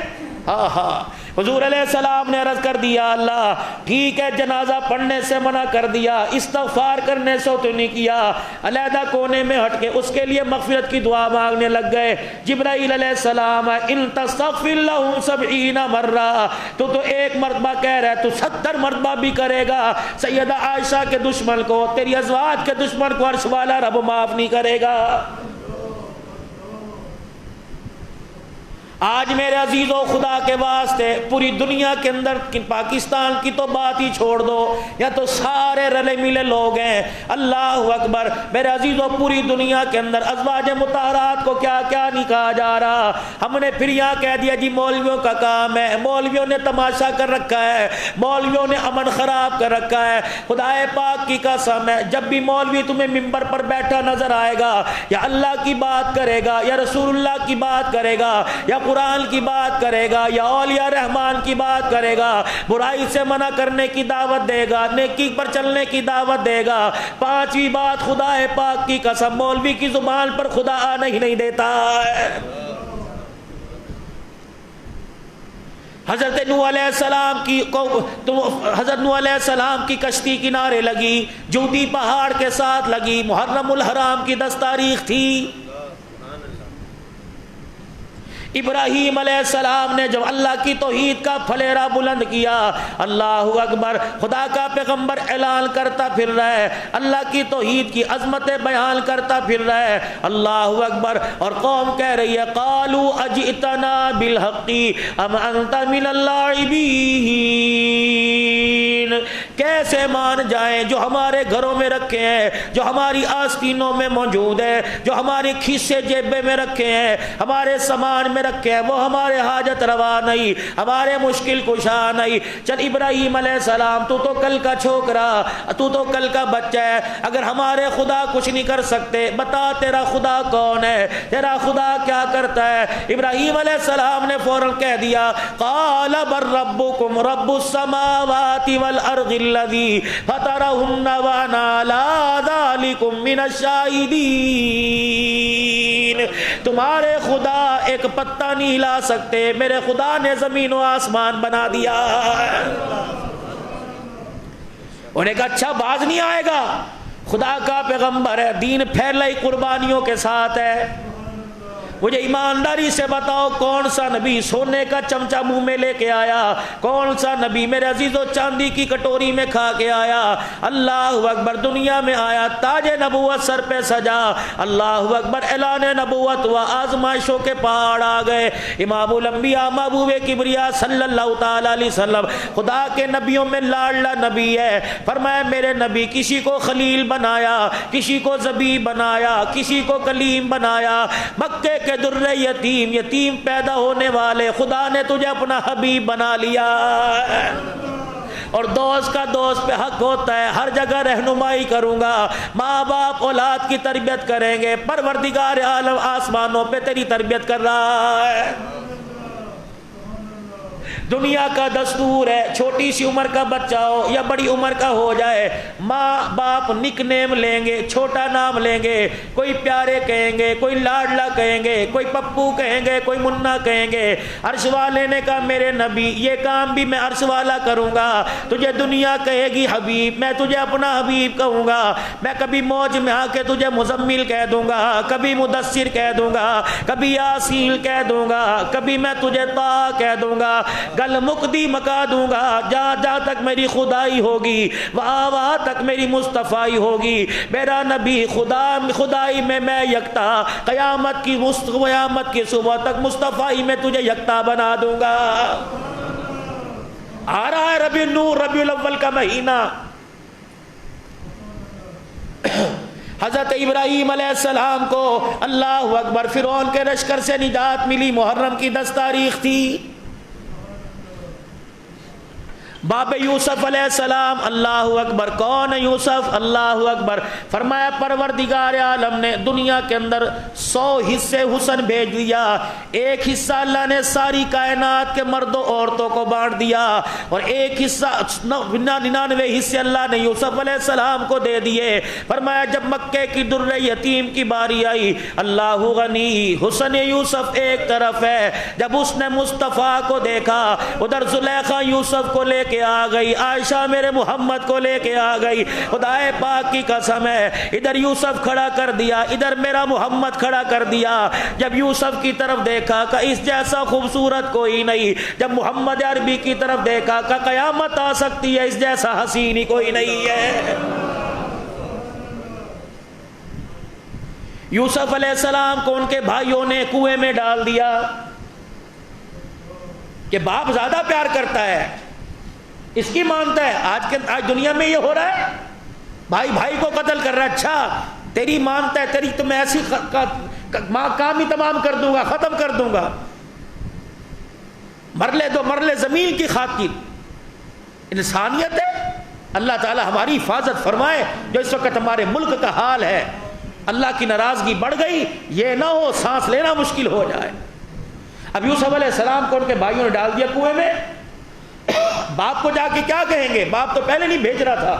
حضور علیہ السلام نے عرض کر دیا اللہ ٹھیک ہے، جنازہ پڑھنے سے منع کر دیا، استغفار کرنے سے تو نہیں کیا، علیحدہ کونے میں ہٹ کے اس کے لیے مغفرت کی دعا مانگنے لگ گئے۔ جبرائیل علیہ السلام ان تستغفر لهم 70 مرہ، تو ایک مرتبہ کہہ رہا ہے، تو 70 مرتبہ بھی کرے گا، سیدہ عائشہ کے دشمن کو، تیری ازواج کے دشمن کو عرش والا رب معاف نہیں کرے گا۔ آج میرے عزیزوں خدا کے واسطے پوری دنیا کے اندر پاکستان کی تو بات ہی چھوڑ دو، یا تو سارے رلے ملے لوگ ہیں، اللہ اکبر میرے عزیزوں پوری دنیا کے اندر ازواج مطہرات کو کیا کیا نہیں کہا جا رہا۔ ہم نے پھر یہاں کہہ دیا جی مولویوں کا کام ہے، مولویوں نے تماشا کر رکھا ہے، مولویوں نے امن خراب کر رکھا ہے۔ خدا پاک کی قسم ہے جب بھی مولوی تمہیں ممبر پر بیٹھا نظر آئے گا، یا اللہ کی بات کرے گا، یا رسول اللہ کی بات کرے گا، یا قرآن کی بات کرے گا، یا اولیاء رحمان کی بات کرے گا، برائی سے منع کرنے کی دعوت دے گا، نیکی پر چلنے کی دعوت دے گا، پانچویں بات خدا پاک کی قسم مولوی کی زبان پر خدا آنے ہی نہیں دیتا ہے۔ حضرت نوح علیہ السلام کی کشتی کنارے لگی، جودی پہاڑ کے ساتھ لگی، محرم الحرام کی 10 تاریخ تھی۔ ابراہیم علیہ السلام نے جب اللہ کی توحید کا پھلیرا بلند کیا، اللہ اکبر خدا کا پیغمبر اعلان کرتا پھر رہا ہے، اللہ کی توحید کی عظمت بیان کرتا پھر رہا ہے، اللہ اکبر، اور قوم کہہ رہی ہے قالوا اجئتنا بالحق ام انت من اللاعبین۔ کیسے مان جائیں جو ہمارے گھروں میں رکھے ہیں، جو ہماری آستینوں میں موجود ہے، جو ہمارے کھیسے جیبے میں رکھے ہیں، ہمارے سامان میں رکھے ہیں، وہ ہمارے حاجت روا نہیں، ہمارے مشکل کشا نہیں۔ چل ابراہیم علیہ السلام تو کل کا چھوکرا، تو کل کا بچہ ہے، اگر ہمارے خدا کچھ نہیں کر سکتے بتا تیرا خدا کون ہے، تیرا خدا کیا کرتا ہے؟ ابراہیم علیہ السلام نے فوراً کہہ دیا قال بل ربکم رب السماوات والارض الذی فطرہن وانا علی ذلکم من الشاہدین۔ تمہارے خدا ایک پتہ نہیں ہلا سکتے، میرے خدا نے زمین و آسمان بنا دیا۔ انہوں نے کہا اچھا باز نہیں آئے گا، خدا کا پیغمبر ہے، دین پھیلائی قربانیوں کے ساتھ ہے۔ مجھے ایمانداری سے بتاؤ کون سا نبی سونے کا چمچہ منہ میں لے کے آیا؟ کون سا نبی میرے عزیزو چاندی کی کٹوری میں کھا کے آیا؟ اللہ اکبر، دنیا میں آیا، تاج نبوت سر پہ سجا، اللہ اکبر، اعلان نبوت ہوا، آزمائشوں کے پہاڑ آ گئے۔ امام الانبیاء محبوب کبریا صلی اللہ تعالی علیہ وسلم خدا کے نبیوں میں لاڈلا نبی ہے، فرمایا میرے نبی کسی کو خلیل بنایا، کسی کو ذبیح بنایا، کسی کو کلیم بنایا، مکے کے در یتیم، یتیم پیدا ہونے والے، خدا نے تجھے اپنا حبیب بنا لیا۔ اور دوست کا دوست پہ حق ہوتا ہے، ہر جگہ رہنمائی کروں گا، ماں باپ اولاد کی تربیت کریں گے، پروردگار عالم آسمانوں پہ تیری تربیت کر رہا ہے۔ دنیا کا دستور ہے چھوٹی سی عمر کا بچہ ہو یا بڑی عمر کا ہو جائے، ماں باپ نک نیم لیں گے، چھوٹا نام لیں گے، کوئی پیارے کہیں گے، کوئی لاڈلا کہیں گے، کوئی پپو کہیں گے، کوئی منا کہیں گے۔ عرش والے نے کہا میرے نبی یہ کام بھی میں عرش والا کروں گا، تجھے دنیا کہے گی حبیب، میں تجھے اپنا حبیب کہوں گا، میں کبھی موج میں آ کے تجھے مزمل کہہ دوں گا، کبھی مدثر کہہ دوں گا، کبھی یاسین کہہ دوں گا، کبھی میں تجھے طا کہہ دوں گا، گل مقدی مکا دوں گا، جہاں جہاں تک میری خدائی ہوگی وہاں وہاں تک میری مصطفائی ہوگی۔ میرا نبی خدائی میں یکتا، قیامت کی صبح تک مصطفائی میں تجھے یکتا بنا دوں گا۔ آ رہا ہے ربیع النور، ربیع الاول کا مہینہ۔ حضرت ابراہیم علیہ السلام کو اللہ اکبر فرعون کے لشکر سے نجات ملی، محرم کی 10 تاریخ تھی۔ باب یوسف علیہ السلام، اللہ اکبر، کون ہے یوسف؟ اللہ اکبر، فرمایا پروردگار عالم نے دنیا کے اندر 100 حصے حسن بھیج دیا، ایک حصہ اللہ نے ساری کائنات کے مرد و عورتوں کو بانٹ دیا، اور ایک حصہ 99 حصے اللہ نے یوسف علیہ السلام کو دے دیے۔ فرمایا جب مکے کی در یتیم کی باری آئی، اللہ غنی، حسن یوسف ایک طرف ہے، جب اس نے مصطفیٰ کو دیکھا، ادھر زلیخا یوسف کو لے کے آ گئی، عائشہ میرے محمد کو لے کے آ گئی، خدا پاک کی قسم ہے، ادھر یوسف کھڑا کر دیا، ادھر میرا محمد کھڑا کر دیا۔ جب یوسف کی طرف دیکھا کہ اس جیسا خوبصورت کوئی نہیں، جب محمد عربی کی طرف دیکھا کہ قیامت آ سکتی ہے اس جیسا حسین ہی کوئی نہیں ہے۔ یوسف علیہ السلام کو ان کے بھائیوں نے کنویں میں ڈال دیا، کہ باپ زیادہ پیار کرتا ہے، اس کی مانتا ہے۔ آج دنیا میں یہ ہو رہا ہے، بھائی بھائی کو قتل کر رہا ہے، اچھا تیری مانتا ہے، تیری تو میں ایسی کام ہی تمام کر دوں گا، ختم کر دوں گا، مرلے دو مرلے زمین کی خاطر۔ انسانیت ہے۔ اللہ تعالی ہماری حفاظت فرمائے۔ جو اس وقت ہمارے ملک کا حال ہے، اللہ کی ناراضگی بڑھ گئی، یہ نہ ہو سانس لینا مشکل ہو جائے۔ اب یوسف علیہ السلام کو ان کے بھائیوں نے ڈال دیا کنویں میں، باپ کو جا کے کیا کہیں گے؟ باپ تو پہلے نہیں بھیج رہا تھا۔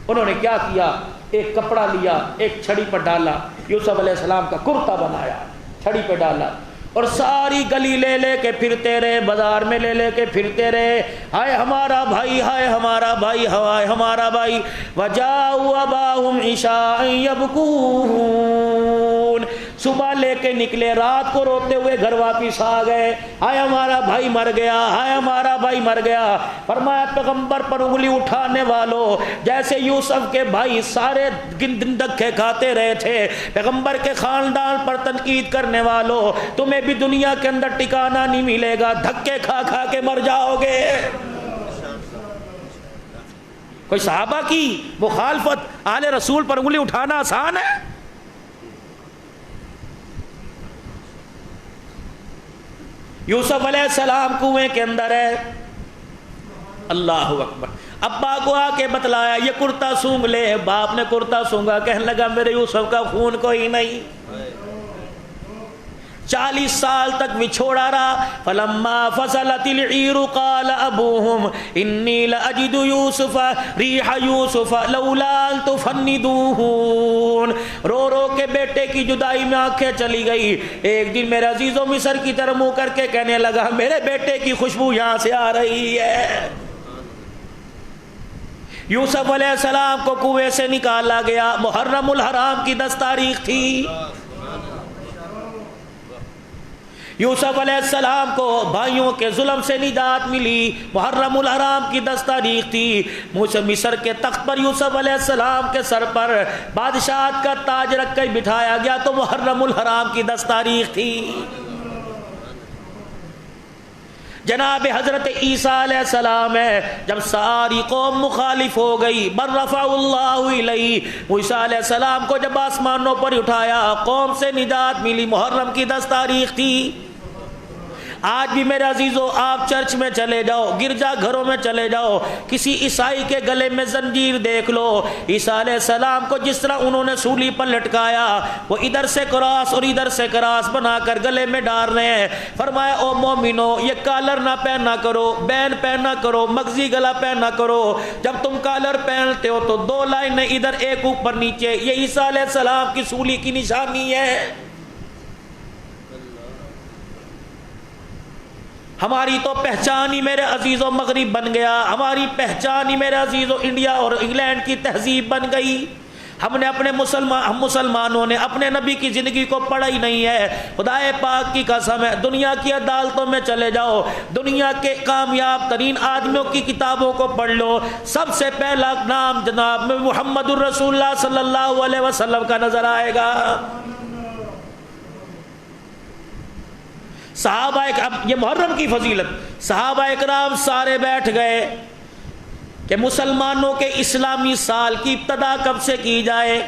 انہوں نے کیا کیا؟ ایک کپڑا لیا، ایک چھڑی پر ڈالا، یوسف علیہ السلام کا کرتا بنایا، چھڑی پہ ڈالا، اور ساری گلی لے لے کے پھرتے رہے، بازار میں لے لے کے پھرتے رہے، ہائے ہمارا بھائی، ہائے ہمارا بھائی، ہائے ہمارا بھائی۔ وَجَاءُوا أَبَاهُمْ عِشَاءً يَبْكُونَ، صبح لے کے نکلے، رات کو روتے ہوئے گھر واپس آ گئے، ہائے ہمارا بھائی مر گیا، ہائے ہمارا بھائی مر گیا۔ فرمایا پیغمبر پر انگلی اٹھانے والوں، جیسے یوسف کے بھائی سارے دن دھکے کھاتے رہے تھے، پیغمبر کے خاندان پر تنقید کرنے والوں، تمہیں بھی دنیا کے اندر ٹھکانہ نہیں ملے گا، دھکے کھا کھا کے مر جاؤ گے۔ کوئی صحابہ کی مخالفت آل رسول پر انگلی اٹھانا آسان ہے؟ یوسف علیہ السلام کنویں کے اندر ہے، اللہ اکبر۔ ابا کو آ کے بتلایا یہ کرتا سونگ لے، باپ نے کرتا سونگا، کہنے لگا میرے یوسف کا خون کوئی نہیں۔ 40 سال تک بچھوڑا رہا۔ فلما فصلت العیر قال ابوہم انی لاجد یوسف ریح یوسف لولا ان تفندون، رو رو کے بیٹے کی جدائی میں آنکھیں چلی گئی۔ ایک دن میرے عزیزوں مصر کی طرف منہ کر کے کہنے لگا میرے بیٹے کی خوشبو یہاں سے آ رہی ہے۔ یوسف علیہ السلام کو کنویں سے نکالا گیا، محرم الحرام کی 10 تاریخ تھی۔ یوسف علیہ السلام کو بھائیوں کے ظلم سے نجات ملی، محرم الحرام کی 10 تاریخ تھی۔ مصر کے تخت پر یوسف علیہ السلام کے سر پر بادشاہت کا تاج رکھ کر بٹھایا گیا تو محرم الحرام کی 10 تاریخ تھی۔ جناب حضرت عیسیٰ علیہ السلام ہے، جب ساری قوم مخالف ہو گئی، برفع اللہ الیہ، عیسیٰ علیہ السلام کو جب آسمانوں پر اٹھایا، قوم سے نجات ملی، محرم کی 10 تاریخ تھی۔ آج بھی میرے عزیزو آپ چرچ میں چلے جاؤ، گرجا گھروں میں چلے جاؤ، کسی عیسائی کے گلے میں زنجیر دیکھ لو، عیسیٰ علیہ السلام کو جس طرح انہوں نے سولی پر لٹکایا، وہ ادھر سے کراس اور ادھر سے کراس بنا کر گلے میں ڈال رہے ہیں۔ فرمایا او مومنو، یہ کالر نہ پہنا کرو، بین پہنا کرو، مغزی گلا پہنا کرو۔ جب تم کالر پہنتے ہو تو 2 لائنیں ادھر، ایک اوپر نیچے، یہ عیسیٰ علیہ السلام کی سولی کی نشانی ہے۔ ہماری تو پہچان ہی میرے عزیزوں مغرب بن گیا، ہماری پہچان ہی میرے عزیزوں انڈیا اور انگلینڈ کی تہذیب بن گئی۔ ہم مسلمانوں نے اپنے نبی کی زندگی کو پڑھا ہی نہیں ہے۔ خدائے پاک کی قسم ہے، دنیا کی عدالتوں میں چلے جاؤ، دنیا کے کامیاب ترین آدمیوں کی کتابوں کو پڑھ لو، سب سے پہلا نام جناب محمد الرسول اللہ صلی اللہ علیہ وسلم کا نظر آئے گا۔ صحابہ اب یہ محرم کی فضیلت، صحابہ اکرام سارے بیٹھ گئے کہ مسلمانوں کے اسلامی سال کی ابتدا کب سے کی جائے۔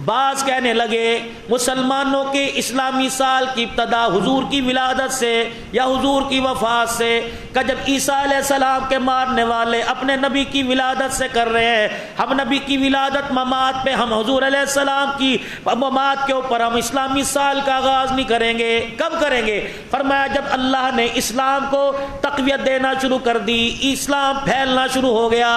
بعض کہنے لگے مسلمانوں کے اسلامی سال کی ابتدا حضور کی ولادت سے یا حضور کی وفات سے، کہ جب عیسیٰ علیہ السلام کے مارنے والے اپنے نبی کی ولادت سے کر رہے ہیں، ہم نبی کی ولادت ممات پہ، ہم حضور علیہ السلام کی ممات کے اوپر ہم اسلامی سال کا آغاز نہیں کریں گے۔ کب کریں گے؟ فرمایا جب اللہ نے اسلام کو تقویت دینا شروع کر دی، اسلام پھیلنا شروع ہو گیا۔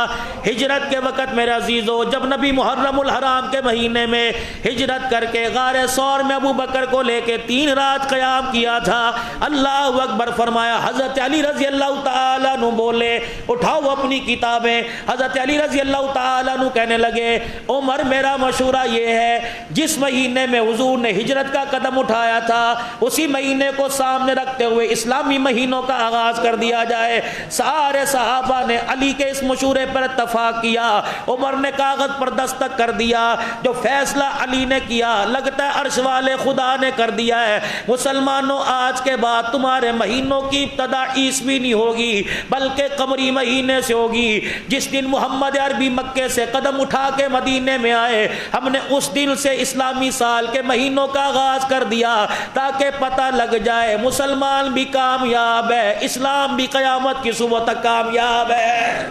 ہجرت کے وقت میرے عزیزو، جب نبی محرم الحرام کے مہینے میں ہجرت کر کے غار ثور میں ابو بکر کو لے کے 3 رات قیام کیا تھا، اللہ اکبر فرمایا، حضرت علی رضی اللہ تعالیٰ عنہ بولے اٹھاؤ اپنی کتابیں۔ حضرت علی رضی اللہ تعالیٰ عنہ کہنے لگے عمر میرا مشورہ یہ ہے، جس مہینے میں حضور نے ہجرت کا قدم اٹھایا تھا اسی مہینے کو سامنے رکھتے ہوئے اسلامی مہینوں کا آغاز کر دیا جائے۔ سارے صحابہ نے علی کے اس مشورے پر اتفاق کیا، عمر نے کاغذ پر دستخط کر دیا، جو فیصلہ فیصلہ علی نے کیا، لگتا ہے عرش والے خدا نے کر دیا ہے، مسلمانوں آج کے بعد تمہارے مہینوں کی ابتدا عیسوی نہیں ہوگی بلکہ قمری مہینے سے ہوگی۔ جس دن محمد عربی مکے سے قدم اٹھا کے مدینے میں آئے، ہم نے اس دن سے اسلامی سال کے مہینوں کا آغاز کر دیا تاکہ پتہ لگ جائے مسلمان بھی کامیاب ہے، اسلام بھی قیامت کی صبح تک کامیاب ہے۔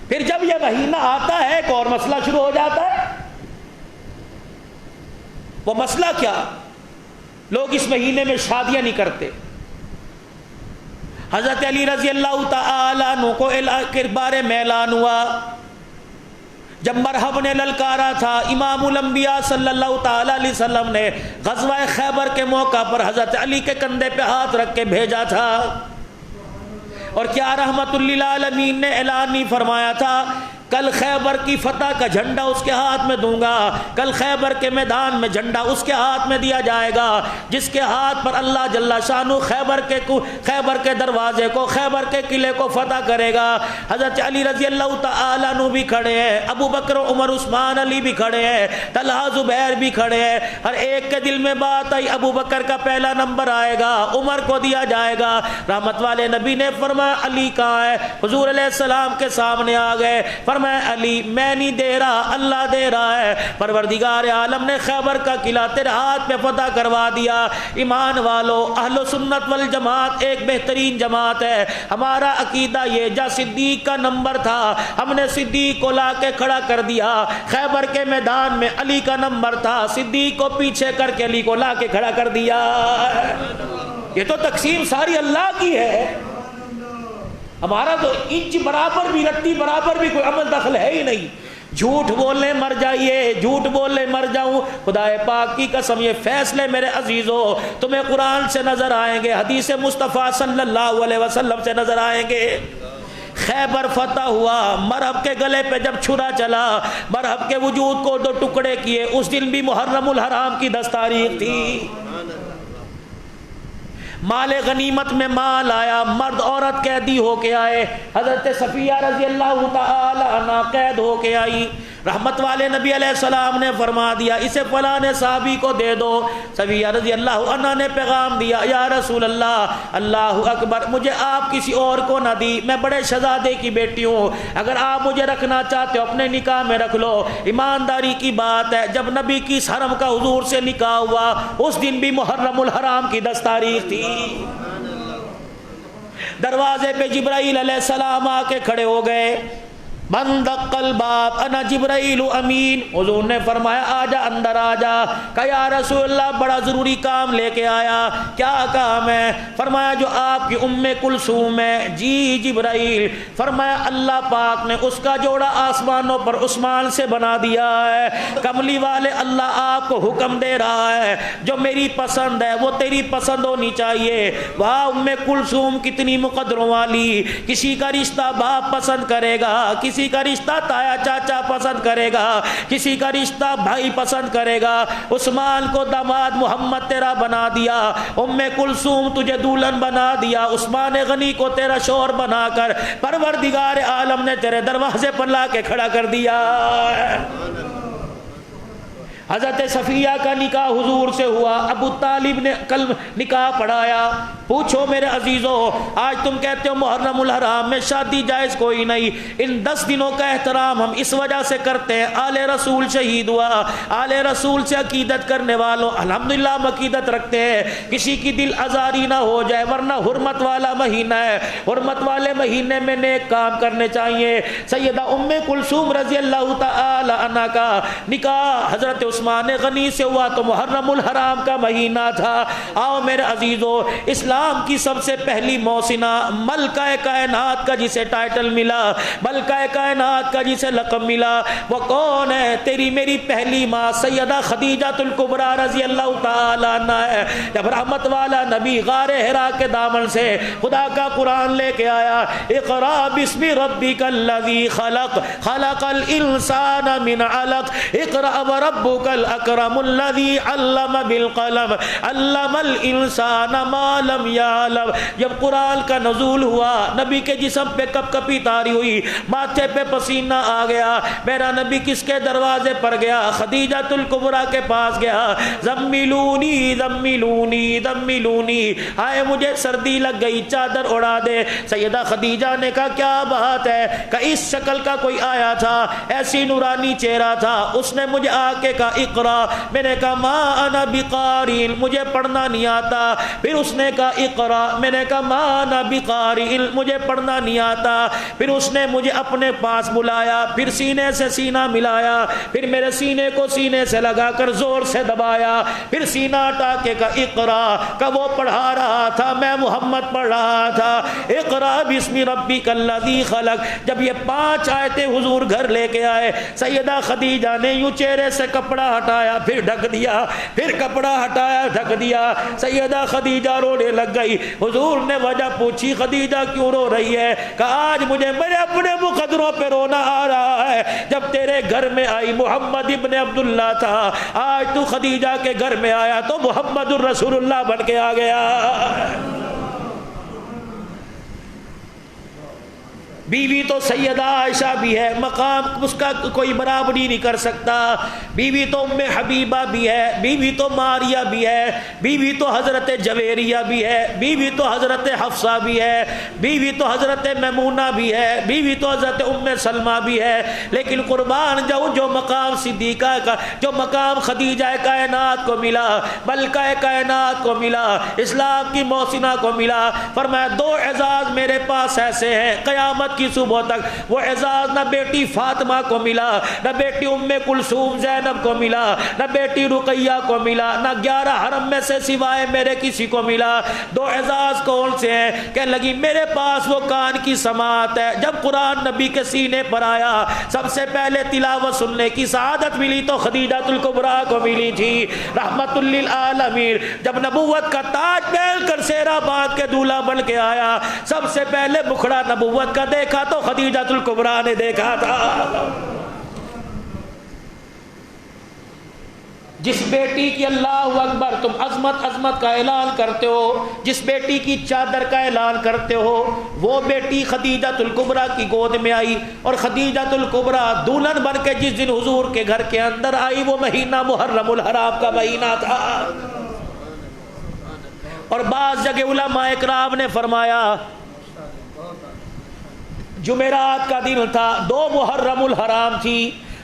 پھر جب یہ مہینہ آتا ہے ایک اور مسئلہ شروع ہو جاتا ہے۔ وہ مسئلہ کیا؟ لوگ اس مہینے میں شادیاں نہیں کرتے۔ حضرت علی رضی اللہ تعالی عنہ کو بارے میں اعلان ہوا، جب مرحب نے للکارا تھا، امام الانبیاء صلی اللہ تعالی علیہ وسلم نے غزوہ خیبر کے موقع پر حضرت علی کے کندھے پہ ہاتھ رکھ کے بھیجا تھا، اور کیا رحمت للعالمین نے اعلان نہیں فرمایا تھا کل خیبر کی فتح کا جھنڈا اس کے ہاتھ میں دوں گا، کل خیبر کے میدان میں جھنڈا اس کے ہاتھ میں دیا جائے گا جس کے ہاتھ پر اللہ جل شانہ خیبر کے دروازے کو، خیبر کے قلعے کو فتح کرے گا۔ حضرت علی رضی اللہ تعالیٰ عنہ بھی کھڑے ہیں، ابو بکر عمر عثمان علی بھی کھڑے ہیں، طلحہ زبیر بھی کھڑے ہیں، ہر ایک کے دل میں بات آئی ابو بکر کا پہلا نمبر آئے گا، عمر کو دیا جائے گا۔ رحمت والے نبی نے فرمایا علی کہاں ہے؟ حضور علیہ السلام کے سامنے آ گئے، فرمایا علی میں نہیں دے رہا، اللہ دے رہا ہے، پروردگار عالم نے خیبر کا قلعہ تیرے ہاتھ پہ فتح کروا دیا۔ ایمان والو، اہل سنت والجماعت ایک بہترین جماعت ہے، ہمارا عقیدہ یہ جا صدیق کا نمبر تھا، ہم نے صدیق کو لا کے کھڑا کر دیا، خیبر کے میدان میں علی کا نمبر تھا، صدیق کو پیچھے کر کے علی کو لا کے کھڑا کر دیا۔ یہ تو تقسیم ساری اللہ کی ہے، ہمارا تو انچ برابر بھی رتی برابر بھی کوئی عمل دخل ہے ہی نہیں۔ جھوٹ بولنے مر جائیے، جھوٹ بولنے مر جاؤں، خدا پاک کی قسم یہ فیصلے میرے عزیزو تمہیں قرآن سے نظر آئیں گے، حدیث مصطفیٰ صلی اللہ علیہ وسلم سے نظر آئیں گے۔ خیبر فتح ہوا، مرحب کے گلے پہ جب چھرا چلا، مرحب کے وجود کو دو ٹکڑے کیے، اس دن بھی محرم الحرام کی 10 تاریخ تھی۔ مال غنیمت میں مال آیا، مرد عورت قیدی ہو کے آئے، حضرت صفیہ رضی اللہ تعالی عنہ قید ہو کے آئی، رحمت والے نبی علیہ السلام نے فرما دیا اسے فلاں صحابی کو دے دو۔ صفیہ رضی اللہ عنہ نے پیغام دیا، یا رسول اللہ، اللہ اکبر، مجھے آپ کسی اور کو نہ دی، میں بڑے شہزادے کی بیٹی ہوں، اگر آپ مجھے رکھنا چاہتے ہو اپنے نکاح میں رکھ لو۔ ایمانداری کی بات ہے، جب نبی کی اس حرم کا حضور سے نکاح ہوا اس دن بھی محرم الحرام کی 10 تاریخ تھی۔ دروازے پہ جبرائیل علیہ السلام آ کے کھڑے ہو گئے، من دق الباب انا جبرائیل امین، حضور نے فرمایا آجا اندر آجا۔ کہا یا رسول اللہ بڑا ضروری کام لے کے آیا، کیا کام ہے؟ فرمایا جو آپ کی ام کلثوم ہے۔ جی جبرائیل۔ فرمایا اللہ پاک نے اس کا جوڑا آسمانوں پر عثمان سے بنا دیا ہے، کملی والے اللہ آپ کو حکم دے رہا ہے جو میری پسند ہے وہ تیری پسند ہونی چاہیے۔ واہ ام کلثوم کتنی مقدروں والی، کسی کا رشتہ باپ پسند کرے گا، کسی کا رشتہ تایا چاچا پسند کرے گا، کسی کا رشتہ بھائی پسند کرے گا، عثمان کو داماد محمد تیرا بنا دیا، ام کلثوم تجھے دولہن بنا دیا، عثمان غنی کو تیرا شوہر بنا کر پروردگار عالم نے تیرے دروازے پر لا کے کھڑا کر دیا۔ حضرت صفیہ کا نکاح حضور سے ہوا، ابو طالب نے کل نکاح پڑھایا۔ پوچھو میرے عزیزو، آج تم کہتے ہو محرم الحرام میں شادی جائز کوئی نہیں، ان 10 دنوں کا احترام ہم اس وجہ سے کرتے ہیں آل رسول شہید ہوا، آل رسول سے عقیدت کرنے والوں الحمدللہ ہم عقیدت رکھتے ہیں، کسی کی دل آزاری نہ ہو جائے، ورنہ حرمت والا مہینہ ہے، حرمت والے مہینے میں نیک کام کرنے چاہیے۔ سیدہ ام کلثوم رضی اللہ تعالی عنہ کا نکاح حضرت عثمان غنی سے ہوا تو محرم الحرام کا مہینہ تھا۔ آؤ میرے عزیزو، اسلام کی سب سے پہلی محسنہ، ملکہ کائنات کا جسے ٹائٹل ملا، ملکہ کائنات کا جسے لقب ملا، وہ کون ہے؟ تیری میری پہلی ماں سیدہ خدیجہ الکبریٰ رضی اللہ تعالی عنہ ہے۔ جب رحمت والا نبی غار حرا کے دامن سے خدا کا قرآن لے کے آیا، اقرا بسم ربک الذی خلق، خلق الانسان من علق، اقرا وربک الاکرم الذی علم بالقلم، علم الانسان ما لم لم یعلم. جب قرآن کا نزول ہوا نبی کے جسم پہ کپ کپی طاری ہوئی, ماتھے پہ پسینہ آ گیا. میرا نبی کس کے دروازے پر گیا؟ خدیجۃ الکبریٰ کے پاس گیا. زملونی زملونی زملونی, آئے مجھے سردی لگ گئی, چادر اڑا دے. سیدہ خدیجہ نے کہا کیا بات ہے؟ کہ اس شکل کا کوئی آیا تھا, ایسی نورانی چہرہ تھا, اس نے مجھے آ کے کہا اقرا. میں نے کہا ما انا بقاری, مجھے پڑھنا نہیں آتا. پھر اس نے کہا اقرا. میں نے کہا ما انا بقاری, مجھے پڑھنا نہیں آتا. پھر اس نے مجھے اپنے پاس بلایا, پھر سینے سے سینہ ملایا, پھر میرے سینے کو سینے سے لگا کر زور سے دبایا, پھر سینہ ہٹا کے کہا اقرا. کہ وہ پڑھا رہا تھا, میں محمد پڑھ رہا تھا. اقرا بسم ربک الذی خلق. جب یہ 5 آیتیں حضور گھر لے کے آئے, سیدہ خدیجہ نے یوں چہرے سے کپڑا ہٹایا پھر ڈھک دیا, پھر کپڑا ہٹایا ڈھک دیا. سیدہ خدیجہ رونے لگ گئی. حضور نے وجہ پوچھی, خدیجہ کیوں رو رہی ہے؟ کہ آج مجھے میرے اپنے مقدروں پہ رونا آ رہا ہے. جب تیرے گھر میں آئی محمد ابن عبداللہ تھا, آج تو خدیجہ کے گھر میں آیا تو محمد الرسول اللہ بن کے آ گیا. بیوی تو سیدہ عائشہ بھی ہے, مقام اس کا کوئی برابری نہیں کر سکتا. بیوی تو ام حبیبہ بھی ہے, بیوی تو ماریہ بھی ہے, بیوی تو حضرت جویریہ بھی ہے, بیوی تو حضرت حفصہ بھی ہے, بیوی تو حضرت میمونہ بھی ہے, بیوی تو حضرت ام سلمہ بھی ہے. لیکن قربان جاؤں جو مقام صدیقہ کا, جو مقام خدیجہ کائنات کو ملا, ملکہ کائنات کو ملا, اسلام کی محسنہ کو ملا, فرمایا 2 اعزاز میرے پاس ایسے ہیں قیامت کی صبح تک. وہ اعزاز نہ بیٹی فاطمہ کو ملا, نہ بیٹی ام کلثوم زینب کو ملا, نہ بیٹی رقیہ کو ملا, نہ 11 حرم میں سے سوائے میرے کسی کو ملا. 2 اعزاز کون سے ہیں؟ کہنے لگی میرے پاس وہ کان کی سماعت ہے. جب قرآن نبی کے سینے پر آیا سب سے پہلے تلاوت سننے کی سعادت ملی تو خدیجۃ الکبریٰ کو ملی تھی رحمت للعالمین. جب نبوت کا تاج پہن کر سہرا باندھ کے دولہا بن کے آیا, سب سے پہلے مکھڑا نبوت کا دیکھا تو خدیجۃ الکبریٰ نے دیکھا تھا. جس بیٹی کی اللہ اکبر تم عظمت عظمت کا اعلان کرتے ہو, جس بیٹی کی چادر کا اعلان کرتے ہو, وہ بیٹی خدیجۃ الکبریٰ کی گود میں آئی. اور خدیجۃ الکبریٰ دلہن بن کے جس دن حضور کے گھر کے اندر آئی وہ مہینہ محرم الحرام کا مہینہ تھا. اور بعض جگہ علماء اکرام نے فرمایا جمعرات کا دن تھا, 2 محرم الحرام تھی,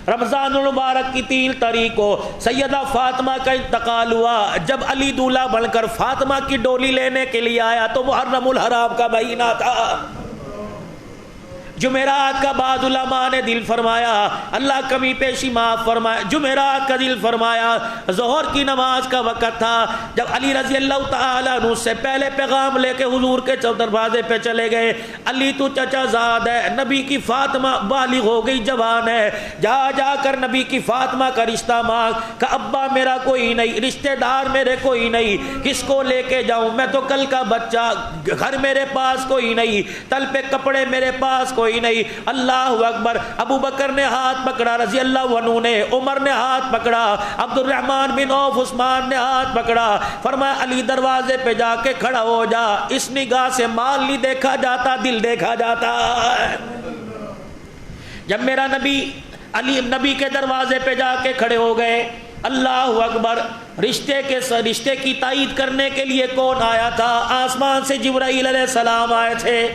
رمضان المبارک کی 3 تاریخ کو سیدہ فاطمہ کا انتقال ہوا. جب علی دولہا بن کر فاطمہ کی ڈولی لینے کے لیے آیا تو محرم الحرام کا مہینہ تھا. جمعرات کا بعض علماء نے دل فرمایا اللہ کمی پیشی معاف فرمائے, جمعرات کا دل فرمایا ظہر کی نماز کا وقت تھا. جب علی رضی اللہ تعالیٰ عنہ سے پہلے پیغام لے کے حضور کے دروازے پہ چلے گئے, علی تو چچا زاد ہے, نبی کی فاطمہ بالغ ہو گئی, جوان ہے, جا کر نبی کی فاطمہ کا رشتہ مانگ. کہ ابا میرا کوئی نہیں, رشتہ دار میرے کوئی نہیں, کس کو لے کے جاؤں, میں تو کل کا بچہ, گھر میرے پاس کوئی نہیں, تل پہ کپڑے میرے پاس کوئی نہیں. اللہ اکبر. ابو بکر نے ہاتھ پکڑا رضی اللہ عنہ نے, عمر نے ہاتھ پکڑا, عبد الرحمن بن عوف عثمان نے ہاتھ پکڑا, فرمایا علی دروازے پہ جا کے کھڑا ہو جا, اس نگاہ سے مال نہیں دیکھا جاتا, دل دیکھا جاتا ہے. جب میرا نبی علی نبی کے دروازے پہ جا کے کھڑے ہو گئے, اللہ اکبر. رشتے کی تائید کرنے کے لیے کون آیا تھا؟ آسمان سے جبرائیل علیہ السلام آئے تھے.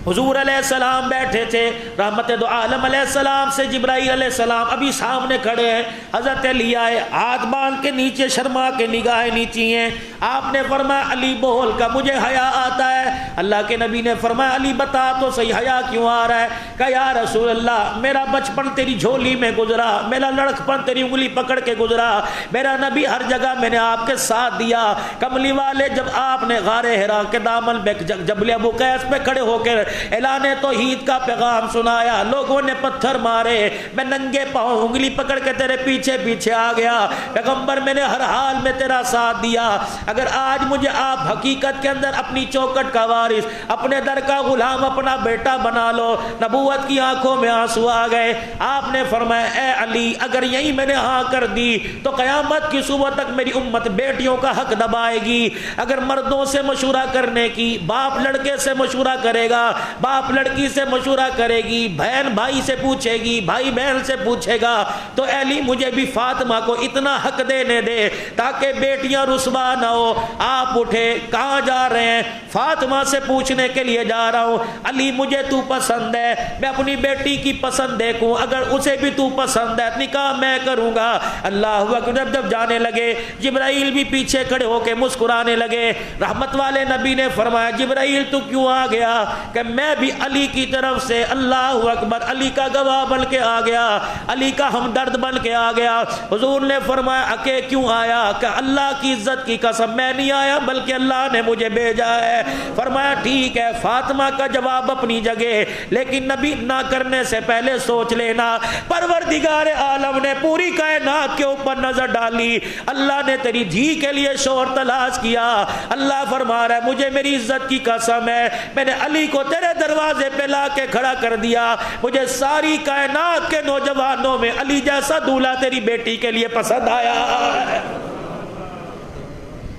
حضور علیہ السلام بیٹھے تھے, رحمت دو عالم علیہ السلام سے جبرائیل علیہ السلام ابھی سامنے کھڑے ہیں. حضرت علی آئے, ہاتھ باندھ کے نیچے شرما کے نگاہیں نیچی ہیں. آپ نے فرمایا علی بول کا مجھے حیا آتا ہے. اللہ کے نبی نے فرمایا علی بتا تو صحیح حیا کیوں آ رہا ہے؟ کہ یا رسول اللہ میرا بچپن تیری جھولی میں گزرا, میرا لڑکپن تیری انگلی پکڑ کے گزرا, میرا نبی ہر جگہ میں نے آپ کے ساتھ دیا. کملی والے جب آپ نے غار حرا کے دامن میں جبل ابو قیس پہ کھڑے ہو کے اعلان توحید کا پیغام سنایا، لوگوں نے پتھر مارے، میں ننگے پاؤں انگلی پکڑ کے تیرے پیچھے پیچھے آ گیا، پیغمبر میں نے ہر حال میں تیرا ساتھ دیا، اگر آج مجھے آپ حقیقت کے اندر اپنی چوکٹ کا وارث، اپنے در کا غلام، اپنا بیٹا بنا لو۔ نبوت کی آنکھوں میں آنسو آ گئے۔ آپ نے فرمایا اے علی، اگر یہی میں نے ہاں کر دی تو قیامت کی صبح تک میری امت بیٹیوں کا حق دبائے گی۔ اگر مردوں سے مشورہ کرنے کی، باپ لڑکے سے مشورہ کرے گا، باپ لڑکی سے مشورہ کرے گی، بہن بھائی سے پوچھے گی، بھائی بہن سے پوچھے گا، تو اے علی مجھے بھی فاطمہ کو اتنا حق دینے دے تاکہ بیٹیاں رسوا نہ ہو۔ آپ اٹھے، کہاں جا رہے ہیں؟ فاطمہ سے پوچھنے کے لیے جا رہا ہوں۔ علی مجھے تو پسند ہے، میں اپنی بیٹی کی پسند دیکھوں، اگر اسے بھی تو پسند ہے نکاح میں کروں گا۔ اللہ اکبر۔ جب جانے لگے جبرائیل بھی پیچھے کھڑے ہو کے مسکرانے لگے۔ رحمت والے نبی نے فرمایا جبرائیل تو کیوں آ گیا؟ کہ میں بھی علی کی طرف سے، اللہ اکبر، علی کا گواہ بن کے آ گیا، علی کا ہمدرد بن کے آ گیا۔ حضور نے فرمایا اکے کیوں آیا؟ کہ اللہ کی عزت کی قسم میں نہیں آیا بلکہ اللہ نے مجھے بھیجا ہے۔ فرمایا ٹھیک ہے، فاطمہ کا جواب اپنی جگہ، لیکن نبی نہ کرنے سے پہلے سوچ لینا، پروردگار عالم نے پوری کائنات کے اوپر نظر ڈالی، اللہ نے تیری دھی کے لیے شوہر تلاش کیا۔ اللہ فرما رہا ہے مجھے میری عزت کی قسم ہے، میں نے علی کو تیرے دروازے پہ لا کے کھڑا کر دیا، مجھے ساری کائنات کے نوجوانوں میں علی جیسا دولہا تیری بیٹی کے لیے پسند آیا۔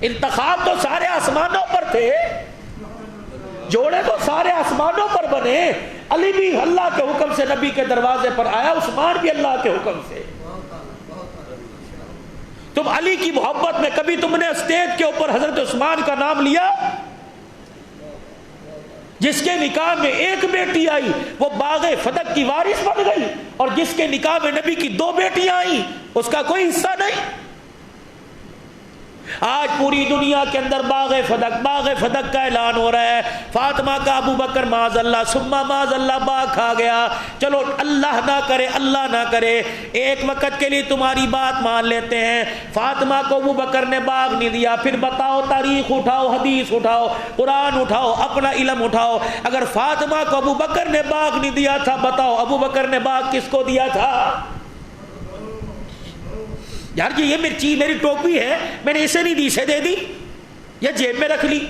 انتخاب تو سارے آسمانوں پر تھے، جوڑے تو سارے آسمانوں پر بنے، علی بھی اللہ کے حکم سے نبی کے دروازے پر آیا، عثمان بھی اللہ کے حکم سے۔ تم علی کی محبت میں کبھی تم نے اسٹیج کے اوپر حضرت عثمان کا نام لیا؟ جس کے نکاح میں ایک بیٹی آئی وہ باغ فتح کی وارث بن گئی، اور جس کے نکاح میں نبی کی 2 بیٹیاں آئیں اس کا کوئی حصہ نہیں۔ آج پوری دنیا کے اندر باغ فتح کا اعلان ہو رہا ہے، فاطمہ کا ابو بکر معاذ اللہ ثم معاذ اللہ باغ کھا گیا۔ چلو اللہ نہ کرے، اللہ نہ کرے، ایک وقت کے لیے تمہاری بات مان لیتے ہیں، فاطمہ کو ابو بکر نے باغ نہیں دیا، پھر بتاؤ، تاریخ اٹھاؤ، حدیث اٹھاؤ، قرآن اٹھاؤ، اپنا علم اٹھاؤ، اگر فاطمہ کو ابو بکر نے باغ نہیں دیا تھا، بتاؤ ابو بکر نے باغ کس کو دیا تھا؟ یار یہ میری ٹوپی ہے، میں نے اسے نہیں دی، اسے دے دی یا جیب میں رکھ لی؟